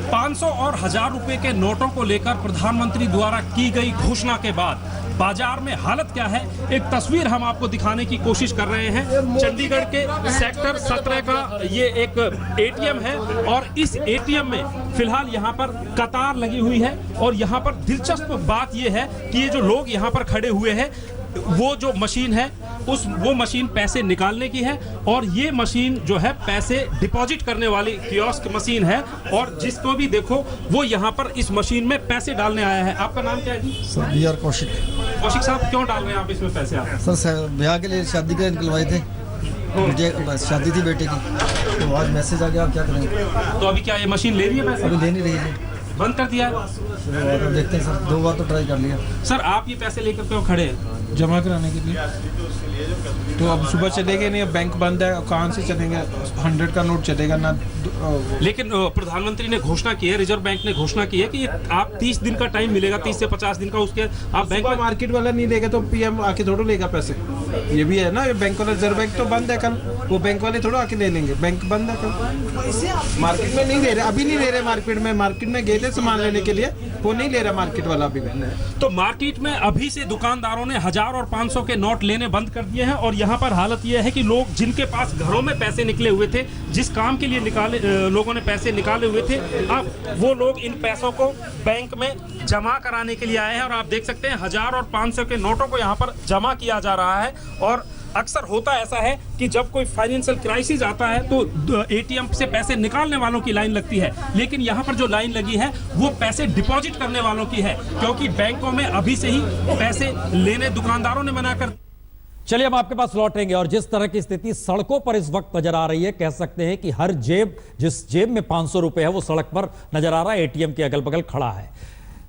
500 और 1000 रुपए के नोटों को लेकर प्रधानमंत्री द्वारा की गई घोषणा के बाद बाजार में हालत क्या है, एक तस्वीर हम आपको दिखाने की कोशिश कर रहे हैं। चंडीगढ़ के सेक्टर 17 का ये एक एटीएम है, और इस एटीएम में फिलहाल यहाँ पर कतार लगी हुई है। और यहाँ पर दिलचस्प बात ये है कि ये जो लोग यहाँ पर खड़े हुए हैं, वो जो मशीन है, वो मशीन पैसे निकालने की है, और ये मशीन जो है पैसे डिपॉजिट करने वाली कियोस्क मशीन है। और जिसको भी देखो, वो यहाँ पर इस मशीन में पैसे डालने आया है। आपका नाम क्या है जी? Sir, B R. कौशिक। कौशिक साहब, क्यों डाल रहे हैं आप इसमें पैसे? आप सर, ब्याह के लिए शादी के निकलवाए थे, मुझे शादी थी बेटे की, तो आज मैसेज आ गया, आप क्या करेंगे? तो अभी क्या ये मशीन ले रही है पैसे? अभी ले नहीं रही है, बंद कर दिया है। तो देखते हैं सर, 2 बार तो ट्राई कर लिया। सर, आप ये पैसे लेकर क्यों खड़े हैं? जमा कराने के लिए। तो अब सुबह चलेंगे नहीं, अब बैंक बंद है, कहाँ से चलेंगे? 100 का नोट चलेगा ना। लेकिन प्रधानमंत्री ने घोषणा की है, रिजर्व बैंक ने घोषणा की है कि आप 30 दिन का टाइम मिलेगा, 30 से 50 दिन का, उसके आप बैंक में मार्केट वाला नहीं लेगा तो पीएम आके थोड़ा लेगा पैसे। ये भी है ना, बैंक वाला, रिजर्व बैंक तो बंद है कल, वो बैंक वाले थोड़ा आके ले लेंगे, बैंक बंद है कल। मार्केट में नहीं ले रहे, अभी नहीं ले रहे मार्केट में गए थे सामान लेने के लिए, वो नहीं ले रहा मार्केट वाला अभी। तो मार्केट में अभी से दुकानदारों ने 1000 और 500 के नोट लेने बंद कर दिए हैं। और यहाँ पर हालत यह है कि लोग जिनके पास घरों में पैसे निकले हुए थे, जिस काम के लिए लोगों ने पैसे निकाले हुए थे, अब वो लोग इन पैसों को बैंक में जमा कराने के लिए आए हैं। और आप देख सकते हैं 1000 और 500 के नोटों को यहाँ पर जमा किया जा रहा है। और अक्सर होता ऐसा है कि जब कोई फाइनेंशियल क्राइसिस आता है तो एटीएम से पैसे निकालने वालों की लाइन लगती है, लेकिन यहाँ पर जो लाइन लगी है वो पैसे डिपॉजिट करने वालों की है, क्योंकि बैंकों में अभी से ही पैसे लेने दुकानदारों ने मना कर। चलिए हम आपके पास लौटेंगे और जिस तरह की स्थिति सड़कों पर इस वक्त नजर आ रही है, कह सकते हैं कि हर जेब, जिस जेब में 500 रुपए है वो सड़क पर नजर आ रहा है, एटीएम के अगल बगल खड़ा है।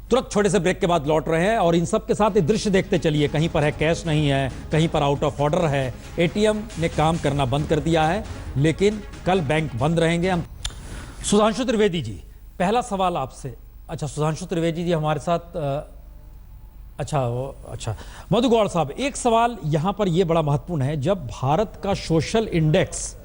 तुरंत छोटे से ब्रेक के बाद लौट रहे हैं और इन सब के साथ ये दृश्य देखते चलिए। कहीं पर है कैश नहीं है, कहीं पर आउट ऑफ ऑर्डर है, एटीएम ने काम करना बंद कर दिया है, लेकिन कल बैंक बंद रहेंगे। हम सुधांशु त्रिवेदी जी, पहला सवाल आपसे। अच्छा, सुधांशु त्रिवेदी जी हमारे साथ अच्छा मधु गौड़ साहब, एक सवाल यहां पर यह बड़ा महत्वपूर्ण है। जब भारत का सोशल इंडेक्स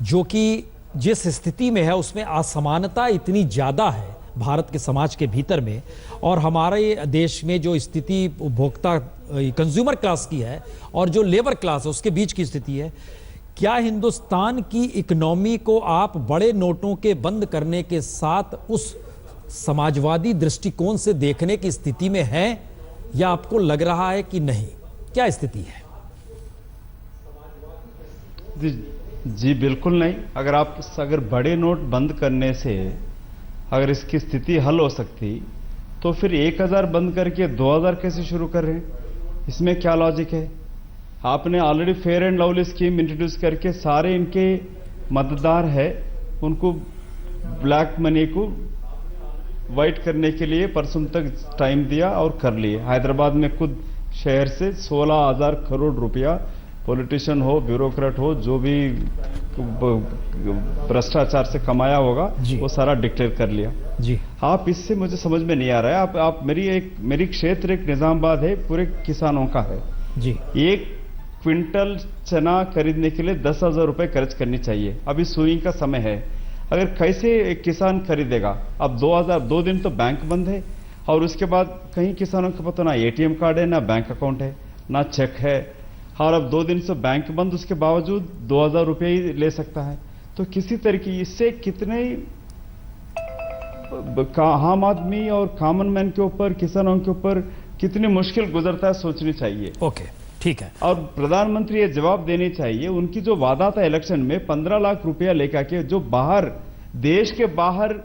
जो कि जिस स्थिति में है उसमें असमानता इतनी ज्यादा है भारत के समाज के भीतर में, और हमारे देश में जो स्थिति उपभोक्ता कंज्यूमर क्लास की है और जो लेबर क्लास है उसके बीच की स्थिति है, क्या हिंदुस्तान की इकोनॉमी को आप बड़े नोटों के बंद करने के साथ उस समाजवादी दृष्टिकोण से देखने की स्थिति में है, या आपको लग रहा है कि नहीं? क्या स्थिति है? जी बिल्कुल नहीं। अगर बड़े नोट बंद करने से अगर इसकी स्थिति हल हो सकती तो फिर 1000 बंद करके 2000 कैसे शुरू कर रहे हैं? इसमें क्या लॉजिक है? आपने already fair and lovely scheme introduce करके सारे इनके मतदार है उनको ब्लैक मनी को वाइट करने के लिए परसों तक टाइम दिया और कर लिए। हैदराबाद में खुद शहर से 16,000 करोड़ रुपया पॉलिटिशियन हो, ब्यूरोक्रेट हो, जो भी भ्रष्टाचार से कमाया होगा वो सारा डिक्लेयर कर लिया जी। आप इससे मुझे समझ में नहीं आ रहा है। आप मेरी क्षेत्र एक निजामाबाद है, पूरे किसानों का है जी। 1 क्विंटल चना खरीदने के लिए 10,000 रुपए खर्च करनी चाहिए। अभी सुई का समय है, अगर कैसे एक किसान खरीदेगा? अब 2 दिन तो बैंक बंद है और उसके बाद कहीं किसानों के पास तो ना एटीएम कार्ड है, ना बैंक अकाउंट है, ना चेक है, और अब 2 दिन से बैंक बंद, उसके बावजूद 2,000 रुपये ही ले सकता है। तो किसी तरीके इससे कितने आम आदमी और कॉमन मैन के ऊपर, किसानों के ऊपर कितनी मुश्किल गुजरता है सोचनी चाहिए। ओके, ठीक है। और प्रधानमंत्री ये जवाब देनी चाहिए, उनकी जो वादा था इलेक्शन में 15 लाख रुपया लेकर के जो बाहर, देश के बाहर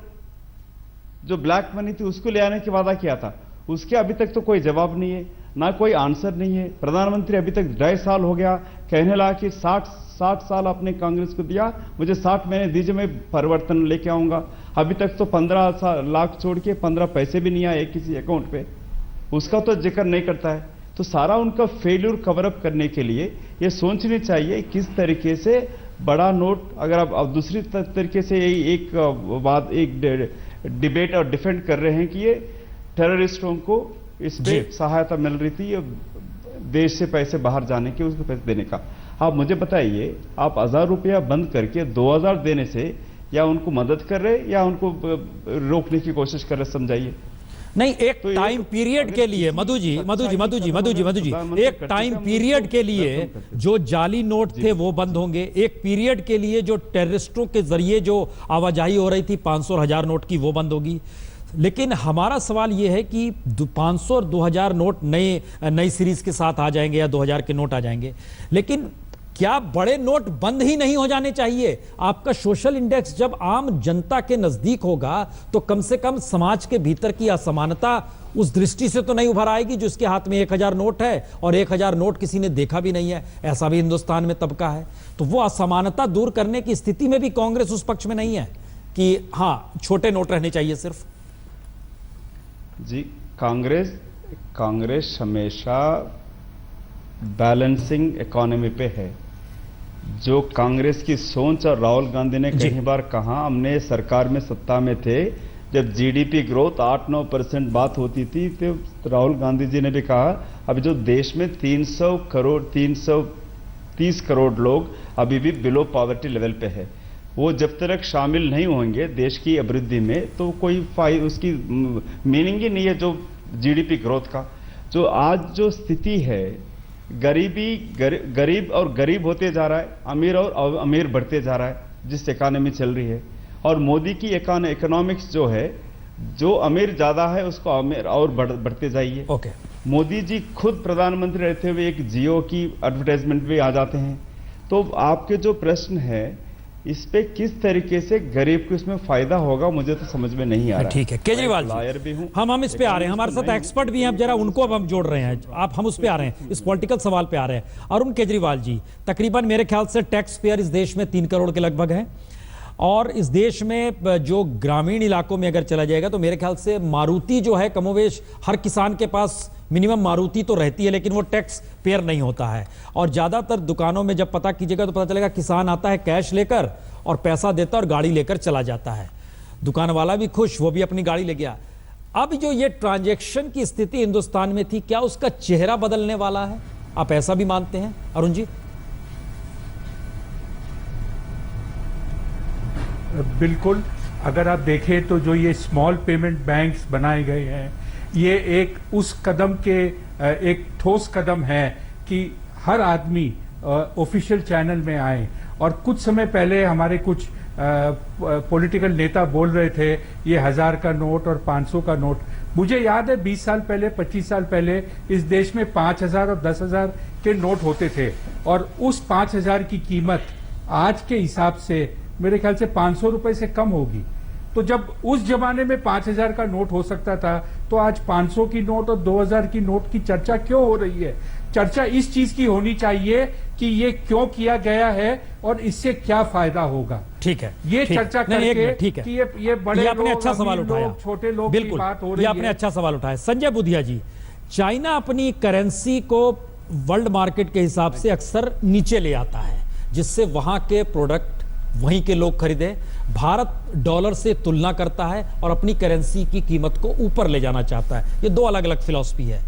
जो ब्लैक मनी थी उसको ले आने की वादा किया था, उसके अभी तक तो कोई जवाब नहीं है, ना कोई आंसर नहीं है। प्रधानमंत्री अभी तक 2.5 साल हो गया कहने लगा कि 60 साल आपने कांग्रेस को दिया, मुझे 60 महीने दीजिए, मैं परिवर्तन लेके आऊंगा। अभी तक तो 15 लाख छोड़ के 15 पैसे भी नहीं आए किसी अकाउंट पे, उसका तो जिक्र नहीं करता है। तो सारा उनका फेल्यूर कवर अप करने के लिए ये सोचनी चाहिए किस तरीके से बड़ा नोट, अगर आप दूसरी तरीके से एक डिबेट और डिफेंड कर रहे हैं कि ये टेररिस्टों को इस पे सहायता मिल रही थी देश से पैसे बाहर जाने के, उसको पैसे देने का। आप मुझे बताइए, आप 1000 रुपया बंद करके 2000 देने से या उनको मदद कर रहे या उनको रोकने की कोशिश कर रहे, समझाइए। नहीं, एक टाइम पीरियड के लिए मधु जी, एक टाइम पीरियड के लिए जो जाली नोट थे वो बंद होंगे, एक पीरियड के लिए जो टेररिस्टों के जरिए जो आवाजाही हो रही थी 500 और 1000 नोट की, वो बंद होगी। लेकिन हमारा सवाल यह है कि 500 और 2000 नोट नई सीरीज के साथ आ जाएंगे या 2000 के नोट आ जाएंगे, लेकिन क्या बड़े नोट बंद ही नहीं हो जाने चाहिए? आपका सोशल इंडेक्स जब आम जनता के नजदीक होगा तो कम से कम समाज के भीतर की असमानता उस दृष्टि से तो नहीं उभर आएगी जिसके हाथ में 1000 नोट है और 1000 नोट किसी ने देखा भी नहीं है। ऐसा भी हिंदुस्तान में तबका है। तो वो असमानता दूर करने की स्थिति में भी कांग्रेस उस पक्ष में नहीं है कि हाँ छोटे नोट रहने चाहिए सिर्फ। जी, कांग्रेस हमेशा बैलेंसिंग इकोनॉमी पे है। जो कांग्रेस की सोच, और राहुल गांधी ने कई बार कहा, हमने सरकार में सत्ता में थे जब जीडीपी ग्रोथ 8-9% बात होती थी, तो राहुल गांधी जी ने भी कहा अभी जो देश में 330 करोड़ लोग अभी भी बिलो पॉवर्टी लेवल पे है, वो जब तक शामिल नहीं होंगे देश की अभिवृद्धि में तो कोई उसकी मीनिंग ही नहीं है जो जीडीपी ग्रोथ का। जो आज जो स्थिति है, गरीब और गरीब होते जा रहा है, अमीर और अमीर बढ़ते जा रहा है जिस इकोनॉमी चल रही है। और मोदी की इकोनॉमिक्स जो है, जो अमीर ज्यादा है उसको अमीर और बढ़ते जाइए। ओके, मोदी जी खुद प्रधानमंत्री रहते हुए एक जियो की एडवर्टाइजमेंट भी आ जाते हैं। तो आपके जो प्रश्न है इस पे किस तरीके से गरीब को इसमें फायदा होगा मुझे तो समझ में नहीं आ रहा। ठीक है केजरीवाल लॉयर भी हूं, हम इस पे आ रहे हैं, हमारे साथ एक्सपर्ट भी हैं, अब जरा उनको अब हम जोड़ रहे हैं। हम उस पे आ रहे हैं, इस पॉलिटिकल सवाल पे आ रहे हैं। अरुण केजरीवाल जी, तकरीबन मेरे ख्याल से टैक्स पेयर इस देश में 3 करोड़ के लगभग हैं, और इस देश में जो ग्रामीण इलाकों में अगर चला जाएगा तो मेरे ख्याल से मारुति जो है कमोवेश हर किसान के पास मिनिमम मारुति तो रहती है, लेकिन वो टैक्स पेयर नहीं होता है। और ज़्यादातर दुकानों में जब पता कीजिएगा तो पता चलेगा किसान आता है कैश लेकर और पैसा देता है और गाड़ी लेकर चला जाता है। दुकान वाला भी खुश, वो भी अपनी गाड़ी ले गया। अब जो ये ट्रांजैक्शन की स्थिति हिंदुस्तान में थी, क्या उसका चेहरा बदलने वाला है? आप ऐसा भी मानते हैं अरुण जी? बिल्कुल, अगर आप देखें तो जो ये स्मॉल पेमेंट बैंक्स बनाए गए हैं, ये एक उस कदम के एक ठोस कदम है कि हर आदमी ऑफिशियल चैनल में आए। और कुछ समय पहले हमारे कुछ पॉलिटिकल नेता बोल रहे थे ये 1000 का नोट और 500 का नोट। मुझे याद है 20 साल पहले 25 साल पहले इस देश में 5000 और 10,000 के नोट होते थे, और उस 5000 की कीमत आज के हिसाब से मेरे ख्याल से 500 रुपए से कम होगी। तो जब उस जमाने में 5000 का नोट हो सकता था, तो आज 500 की नोट और 2000 की नोट की चर्चा क्यों हो रही है? चर्चा इस चीज की होनी चाहिए कि ये क्यों किया गया है और इससे क्या फायदा होगा। ठीक है, ये चर्चा करके ठीक है, कि ये बड़े ये आपने लोग, अच्छा सवाल उठाया, छोटे लोग की बात हो रही है। ये आपने अच्छा सवाल उठाया। संजय बुधिया जी, चाइना अपनी करेंसी को वर्ल्ड मार्केट के हिसाब से अक्सर नीचे ले आता है, जिससे वहां के प्रोडक्ट वहीं के लोग खरीदे। भारत डॉलर से तुलना करता है और अपनी करेंसी की कीमत को ऊपर ले जाना चाहता है। ये दो अलग अलग फिलॉसफी है।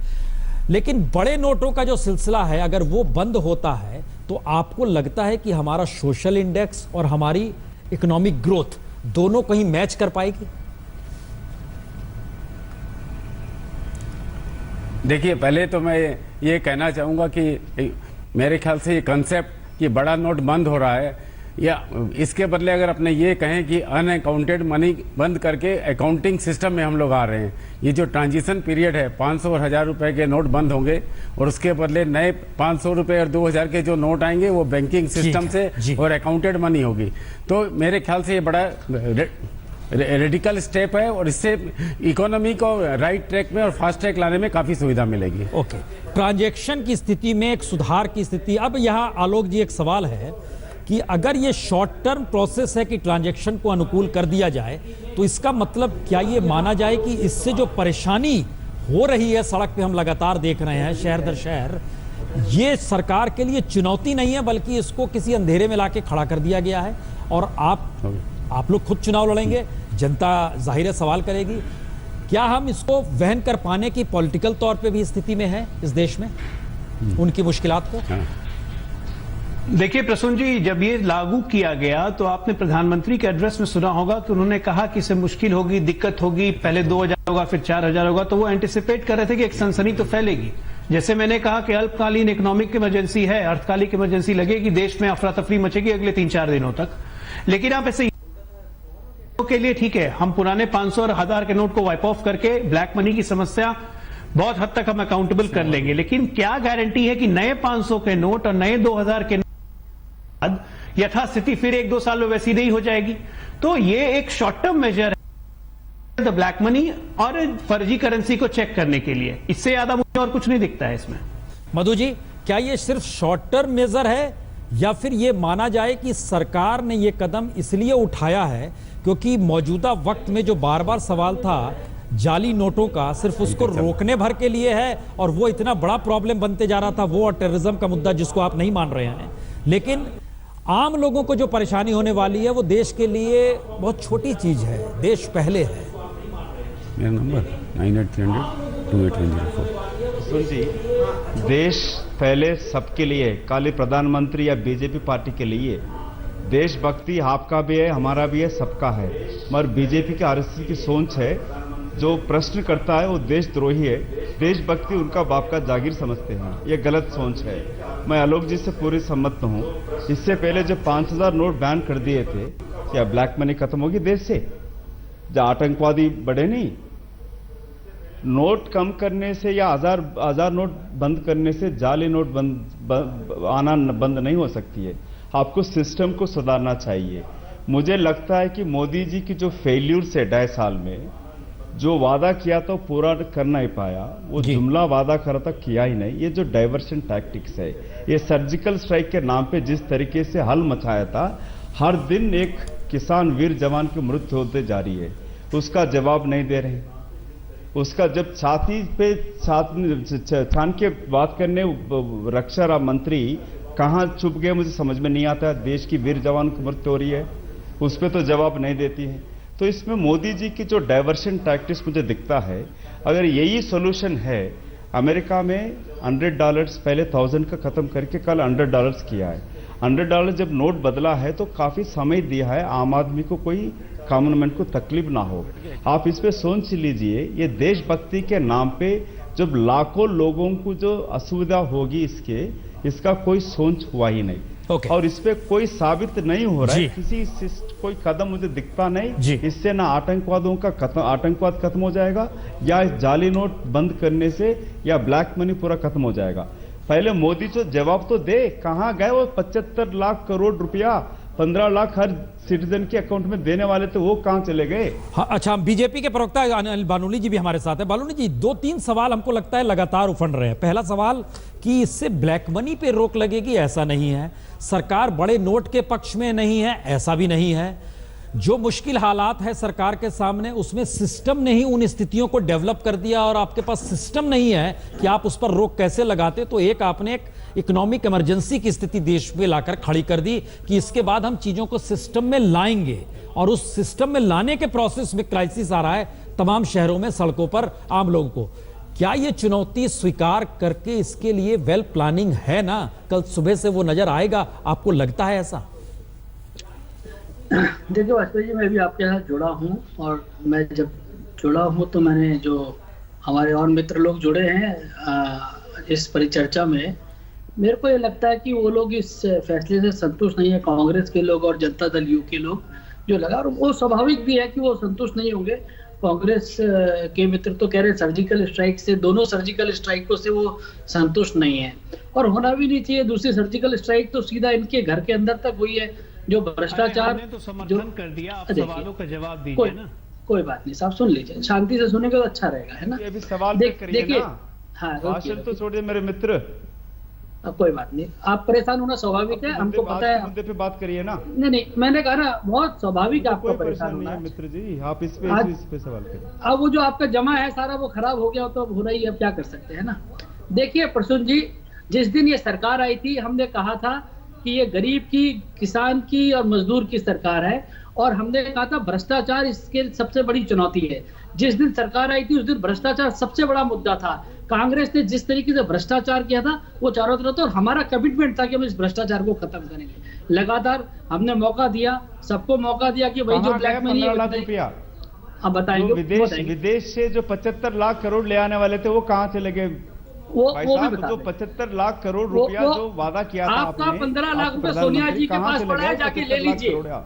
लेकिन बड़े नोटों का जो सिलसिला है, अगर वो बंद होता है तो आपको लगता है कि हमारा सोशल इंडेक्स और हमारी इकोनॉमिक ग्रोथ दोनों कहीं मैच कर पाएगी? देखिए, पहले तो मैं ये कहना चाहूंगा कि मेरे ख्याल से ये कंसेप्ट कि बड़ा नोट बंद हो रहा है, या इसके बदले अगर अपने ये कहें कि अनअकाउंटेड मनी बंद करके अकाउंटिंग सिस्टम में हम लोग आ रहे हैं। ये जो ट्रांजिशन पीरियड है, 500 और 1000 रुपए के नोट बंद होंगे और उसके बदले नए 500 रुपए और 2000 के जो नोट आएंगे वो बैंकिंग सिस्टम से और अकाउंटेड मनी होगी। तो मेरे ख्याल से ये बड़ा रेडिकल स्टेप है और इससे इकोनॉमी को राइट ट्रैक में और फास्ट ट्रैक लाने में काफी सुविधा मिलेगी। ओके, ट्रांजैक्शन की स्थिति में एक सुधार की स्थिति। अब यहाँ आलोक जी एक सवाल है कि अगर ये शॉर्ट टर्म प्रोसेस है कि ट्रांजैक्शन को अनुकूल कर दिया जाए, तो इसका मतलब क्या ये माना जाए कि इससे जो परेशानी हो रही है सड़क पे हम लगातार देख रहे हैं शहर दर शहर, ये सरकार के लिए चुनौती नहीं है बल्कि इसको किसी अंधेरे में लाके खड़ा कर दिया गया है? और आप लोग खुद चुनाव लड़ेंगे, जनता जाहिर है सवाल करेगी। क्या हम इसको वहन कर पाने की पॉलिटिकल तौर पे भी स्थिति में है इस देश में, उनकी मुश्किलात को? देखिए प्रसून जी, जब ये लागू किया गया तो आपने प्रधानमंत्री के एड्रेस में सुना होगा कि उन्होंने कहा कि इसे मुश्किल होगी, दिक्कत होगी, पहले 2000 होगा फिर 4000 होगा। तो वो एंटिसिपेट कर रहे थे कि एक सनसनी तो फैलेगी। जैसे मैंने कहा कि अल्पकालीन इकोनॉमिक इमरजेंसी है, अर्थकालिक इमरजेंसी लगेगी, देश में अफरा तफरी मचेगी अगले 3-4 दिनों तक। लेकिन आप ऐसे के लिए ठीक है, हम पुराने 500 और 1000 के नोट को वाइप ऑफ करके ब्लैक मनी की समस्या बहुत हद तक हम अकाउंटेबल कर लेंगे। लेकिन क्या गारंटी है कि नए 500 के नोट और नए 2000 के यथास्थिति फिर 1-2 साल में वैसी नहीं हो जाएगी? तो ये एक शॉर्ट टर्म मेजर है द ब्लैक मनी और फर्जी करेंसी को चेक करने के लिए। इससे ज्यादा मुझे और कुछ नहीं दिखता है इसमें। मधु जी, क्या ये सिर्फ शॉर्ट टर्म मेजर है या फिर ये माना जाए कि सरकार ने ये कदम इसलिए उठाया है क्योंकि मौजूदा वक्त में जो बार बार सवाल था जाली नोटों का, सिर्फ उसको रोकने भर के लिए है और वो इतना बड़ा प्रॉब्लम बनते जा रहा था, वो और टेररिज्म का मुद्दा जिसको आप नहीं मान रहे हैं। लेकिन आम लोगों को जो परेशानी होने वाली है वो देश के लिए बहुत छोटी चीज है। देश पहले है। मेरा नंबर 9800-2810 सुन जी, देश पहले सबके लिए, काली प्रधानमंत्री या बीजेपी पार्टी के लिए देशभक्ति आपका भी है, हमारा भी है, सबका है। मगर बीजेपी के आरएसएस की सोच है, जो प्रश्न करता है वो देशद्रोही है, देशभक्ति उनका बाप का जागीर समझते हैं। ये गलत सोच है। मैं आलोक जी से पूरी सम्मत हूँ। इससे पहले जब 5000 नोट बैन कर दिए थे, क्या ब्लैक मनी खत्म होगी देश से? जो आतंकवादी बढ़े नहीं, नोट कम करने से या हजार नोट बंद करने से जाली नोट आना बंद नहीं हो सकती है। आपको सिस्टम को सुधारना चाहिए। मुझे लगता है कि मोदी जी की जो फेल्यूर्स है 2.5 साल में, जो वादा किया था पूरा कर नहीं पाया, वो जुमला वादा करा था किया ही नहीं। ये जो डाइवर्शन टैक्टिक्स है, ये सर्जिकल स्ट्राइक के नाम पे जिस तरीके से हल मचाया था, हर दिन एक किसान वीर जवान की मृत्यु होते जा रही है, उसका जवाब नहीं दे रहे। उसका जब छाती पे छान के बात करने रक्षा मंत्री कहां छुप गए मुझे समझ में नहीं आता। देश की वीर जवान की मृत्यु हो रही है, उस पर तो जवाब नहीं देती है। तो इसमें मोदी जी की जो डाइवर्शन टैक्टिक्स मुझे दिखता है, अगर यही सोल्यूशन है, अमेरिका में $100 पहले 1000 का खत्म करके कल $100 किया है। $100 जब नोट बदला है तो काफी समय दिया है आम आदमी को, कोई कॉमन मैन को तकलीफ ना हो। आप इस पे सोच लीजिए, ये देशभक्ति के नाम पे जब लाखों लोगों को जो असुविधा होगी इसका कोई सोच हुआ ही नहीं। और इस पे कोई साबित नहीं हो रहा है, किसी कोई कदम मुझे दिखता नहीं। इससे ना आतंकवाद खत्म हो जाएगा, या जाली नोट बंद करने से या ब्लैक मनी पूरा खत्म हो जाएगा। पहले मोदी जो जवाब तो दे, कहां गए वो 75 लाख करोड़ रुपया, 15 लाख हर सिटीजन के अकाउंट में देने वाले थे, वो कहां चले गए? हाँ, अच्छा, बीजेपी के प्रवक्ता अनिल बालूनी जी भी हमारे साथ है। बालूनी जी, 2-3 सवाल हमको लगता है लगातार उफंड रहे हैं। पहला सवाल कि इससे ब्लैक मनी पे रोक लगेगी, ऐसा नहीं है। सरकार बड़े नोट के पक्ष में नहीं है, ऐसा भी नहीं है। जो मुश्किल हालात है सरकार के सामने, उसमें सिस्टम ने ही उन स्थितियों को डेवलप कर दिया, और आपके पास सिस्टम नहीं है कि आप उस पर रोक कैसे लगाते। तो आपने एक इकोनॉमिक इमरजेंसी की स्थिति देश में लाकर खड़ी कर दी कि इसके बाद हम चीजों को सिस्टम में लाएंगे, और उस सिस्टम में लाने के प्रोसेस में क्राइसिस आ रहा है तमाम शहरों में, सड़कों पर आम लोगों को। क्या ये चुनौती स्वीकार करके इसके लिए वेल प्लानिंग है ना? कल सुबह से वो नजर आएगा, आपको लगता है ऐसा? देखिए वाजपेयी जी, मैं भी आपके साथ जुड़ा हूँ, और मैं जब जुड़ा हूँ तो मैंने जो हमारे और मित्र लोग जुड़े हैं इस परिचर्चा में, मेरे को ये लगता है कि वो लोग इस फैसले से संतुष्ट नहीं है, कांग्रेस के लोग और जनता दल यू के लोग जो लगा, और वो स्वाभाविक भी है कि वो संतुष्ट नहीं होंगे। कांग्रेस के मित्र तो कह रहे सर्जिकल स्ट्राइक से, दोनों सर्जिकल स्ट्राइकों से वो संतुष्ट नहीं है, और होना भी नहीं चाहिए। दूसरी सर्जिकल स्ट्राइक तो सीधा इनके घर के अंदर तक हुई है, जो भ्रष्टाचार तो समर्थन कर दिया। आप सवालों का जवाब दीजिए ना। कोई बात नहीं साहब, सुन लीजिए, शांति से सुनेंगे तो अच्छा रहेगा, है ना? ये भी सवाल देखिए, हाँ, भाषण तो छोड़िए मेरे मित्र। अब कोई बात नहीं, आप परेशान होना स्वाभाविक है, हमको पता है। मुद्दे पे बात करिए ना। नहीं, मैंने कहा ना, बहुत स्वाभाविक है आपको परेशान होना। मित्र जी, आप इस पे सवाल करिए। अब वो जो आपका जमा है सारा, वो खराब हो गया तो अब हो रही है, अब क्या कर सकते हैं ना। देखिए प्रसून जी, जिस दिन ये सरकार आई थी, हमने कहा था कि ये गरीब की, किसान की और मजदूर की सरकार है, और हमने कहा था भ्रष्टाचार इसके सबसे बड़ी चुनौती है। जिस दिन सरकार आई थी उस दिन भ्रष्टाचार सबसे बड़ा मुद्दा था। कांग्रेस ने जिस तरीके से भ्रष्टाचार किया था वो चारों तरफ था, और हमारा कमिटमेंट था कि हम इस भ्रष्टाचार को खत्म करेंगे। लगातार हमने मौका दिया, सबको मौका दिया कि भाई जो ब्लैक मनी है, अब बताएंगे। विदेश से जो 75 लाख करोड़ ले आने वाले थे, वो कहाँ चले गए? वो भी बता, जो 75 लाख करोड़ रुपया जो वादा किया था आपका 15 लाख रुपए सोनिया जी के पास पड़ा है, जाके ले लीजिए।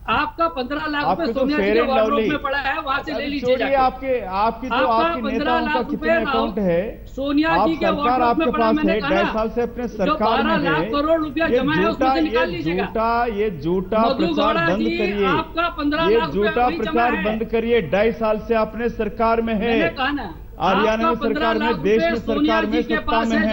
आपका 15 लाख रुपए सोनिया जी के वार्डरोब में पड़ा है, वहां से ले लीजिए जाके। आपकी 15 लाख रुपए अकाउंट है सोनिया जी के वार्डरोब में पड़ा। मैंने कहा 2.5 साल से अपने सरकार में 12 लाख करोड़ रुपया जमा है, उसमें से निकाल लीजिएगा। ये झूठा प्रचार बंद करिए, आपका 15 ये लाख झूठा प्रचार बंद करिए। 2.5 साल से अपने सरकार में है, हरियाणा में सरकार में, देश में सरकार में, सत्ता में है।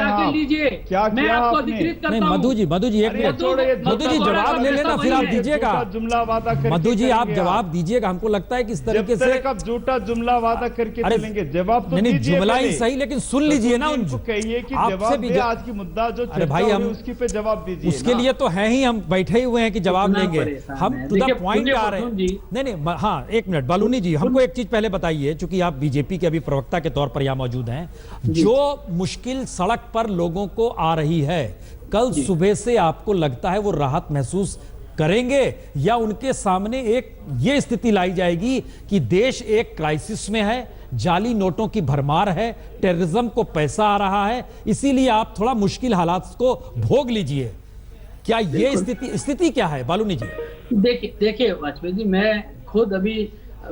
क्या किया आपने? नहीं मधु जी, एक मिनट, मधु जी जवाब ले लेना, फिर आप दीजिएगा। जुमला वादा करके मधु जी आप जवाब दीजिएगा। हमको लगता है कि इस तरीके से कब झूठा जुमला वादा करके चलेंगे? जवाब तो नहीं, जुमला ही सही, लेकिन सुन लीजिए ना उनको, कहिए कि जवाब दे, आज की मुद्दा जो भाई हम उसकी पे जवाब दीजिए। उसके लिए तो है ही, हम बैठे हुए हैं कि जवाब लेंगे। हम टू द पॉइंट आ रहे हैं। नहीं, हाँ, एक मिनट बालूनी जी, हमको एक चीज पहले बताइए, चूंकि आप बीजेपी के अभी प्रवक्ता के तौर पर यहाँ मौजूद हैं, जो मुश्किल सड़क पर लोगों को आ रही है, कल सुबह से आपको लगता है वो राहत महसूस करेंगे, या उनके सामने एक ये स्थिति लाई जाएगी कि देश एक क्राइसिस में है, जाली नोटों की भरमार है, टेररिज्म को पैसा आ रहा है, इसीलिए आप थोड़ा मुश्किल हालात को भोग लीजिए? क्या ये स्थिति क्या है बालूनी जी? देखिए वाजपेयी जी, मैं खुद अभी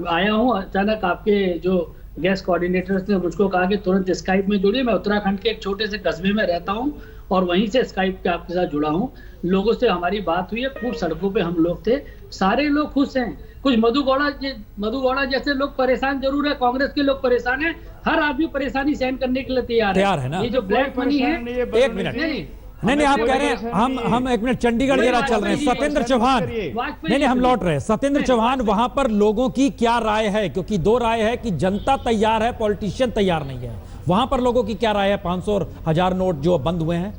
आया हूं, अचानक आपके जो गैस कोऑर्डिनेटर्स ने मुझको कहा कि तुरंत स्काइप में जुड़िए। मैं उत्तराखंड के एक छोटे से कस्बे में रहता हूं और वहीं से स्काइप पे आपके साथ जुड़ा हूं। लोगों से हमारी बात हुई है, खूब सड़कों पे हम लोग थे, सारे लोग खुश हैं। कुछ मधु गौड़ा जैसे लोग परेशान जरूर है, कांग्रेस के लोग परेशान है, हर आदमी परेशानी सहन करने के लिए तैयार है ना। ये जो ब्लैक मनी है, एक मिनट, नहीं आप कह रहे हैं, हम एक मिनट चंडीगढ़ जरा चल रहे हैं। सत्येंद्र चौहान, नहीं हम लौट रहे हैं। सत्येंद्र चौहान, वहां पर लोगों की क्या राय है? क्योंकि दो राय है कि जनता तैयार है, पॉलिटिशियन तैयार नहीं है। वहां पर लोगों की क्या राय है 500 और 1000 नोट जो बंद हुए हैं?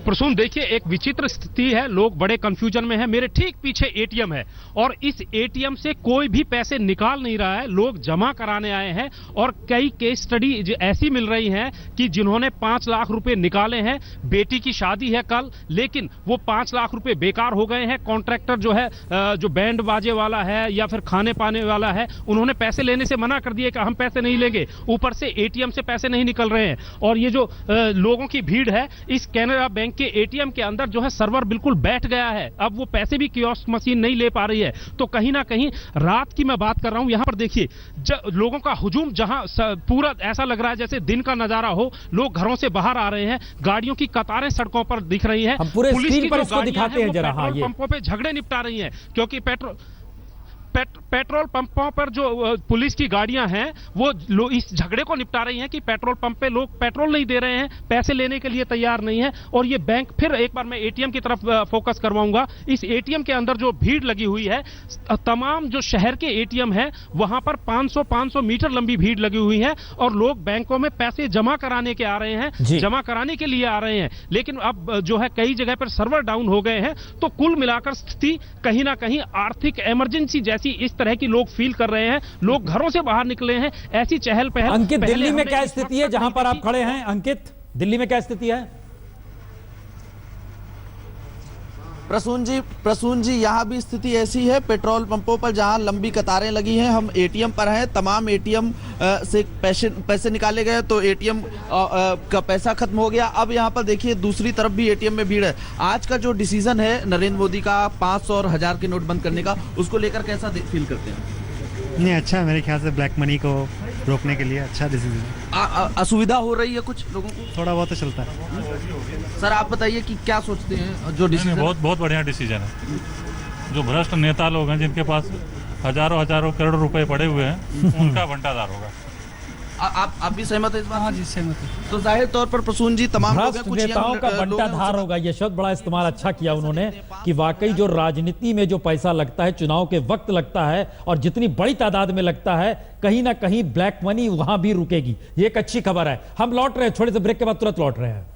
प्रसून, देखिए एक विचित्र स्थिति है, लोग बड़े कंफ्यूजन में हैं। मेरे ठीक पीछे एटीएम है और इस एटीएम से कोई भी पैसे निकाल नहीं रहा है, लोग जमा कराने आए हैं। और कई केस स्टडी ऐसी मिल रही हैं कि जिन्होंने 5 लाख रुपए निकाले हैं, बेटी की शादी है कल, लेकिन वो 5 लाख रुपए बेकार हो गए हैं। कॉन्ट्रैक्टर जो है, जो बैंड बाजे वाला है या फिर खाने पाने वाला है, उन्होंने पैसे लेने से मना कर दिए कि हम पैसे नहीं लेंगे। ऊपर से एटीएम से पैसे नहीं निकल रहे हैं। और ये जो लोगों की भीड़ है, इस कैनरा बैंक के एटीएम के अंदर जो है सर्वर बिल्कुल बैठ गया है। अब वो पैसे भी कियोस्क मशीन नहीं ले पा रही है। तो कहीं ना कहीं रात की मैं बात कर रहा हूं, यहां पर देखिए लोगों का हुजूम, जहां पूरा ऐसा लग रहा है जैसे दिन का नजारा हो। लोग घरों से बाहर आ रहे हैं, गाड़ियों की कतारें सड़कों पर दिख रही हैं। पुलिस की जो गाड़ियां हैं वो पेट्रोल पंपों पे झगड़े निपटा रही हैं, क्योंकि पेट्रोल पंपों पर जो पुलिस की गाड़ियां हैं वो इस झगड़े को निपटा रही हैं कि पेट्रोल पंप पे लोग पेट्रोल नहीं दे रहे हैं, पैसे लेने के लिए तैयार नहीं है। और ये बैंक, फिर एक बार मैं एटीएम की तरफ फोकस करवाऊंगा। इस एटीएम के अंदर जो भीड़ लगी हुई है, तमाम जो शहर के एटीएम है वहां पर 500 मीटर लंबी भीड़ लगी हुई है और लोग बैंकों में पैसे जमा कराने के आ रहे हैं, जमा कराने के लिए आ रहे हैं। लेकिन अब जो है कई जगह पर सर्वर डाउन हो गए हैं। तो कुल मिलाकर स्थिति कहीं ना कहीं आर्थिक इमरजेंसी जैसी इस तरह की लोग फील कर रहे हैं। लोग घरों से बाहर निकले हैं, ऐसी चहल पहल। अंकित, दिल्ली में क्या स्थिति है जहां पर आप खड़े हैं? अंकित, दिल्ली में क्या स्थिति है? प्रसून जी यहाँ भी स्थिति ऐसी है। पेट्रोल पंपों पर जहाँ लंबी कतारें लगी हैं, हम एटीएम पर हैं, तमाम एटीएम से पैसे निकाले गए तो एटीएम का पैसा खत्म हो गया। अब यहाँ पर देखिए दूसरी तरफ भी एटीएम में भीड़ है। आज का जो डिसीजन है नरेंद्र मोदी का 500 और 1000 के नोट बंद करने का, उसको लेकर कैसा फील करते हैं? नहीं, अच्छा है मेरे ख्याल से, ब्लैक मनी को रोकने के लिए अच्छा डिसीजन। असुविधा हो रही है कुछ लोगों को? थोड़ा बहुत तो चलता है। सर आप बताइए कि क्या सोचते हैं जो डिसीजन? बहुत बढ़िया डिसीजन है। जो भ्रष्ट नेता लोग हैं जिनके पास हजारों करोड़ रुपए पड़े हुए हैं, उनका भंडार होगा। आप भी सहमत है इस बात? हाँ जी, सहमत है। तो जाहिर तौर पर प्रसून जी, तमाम लोग हैं, कुछ नेताओं का बंटाधार होगा। ये शब्द बड़ा इस्तेमाल अच्छा किया उन्होंने कि वाकई जो राजनीति में जो पैसा लगता है, चुनाव के वक्त लगता है और जितनी बड़ी तादाद में लगता है, कहीं ना कहीं ब्लैक मनी वहां भी रुकेगी। ये एक अच्छी खबर है। हम लौट रहे हैं, छोटे से ब्रेक के बाद तुरंत लौट रहे हैं।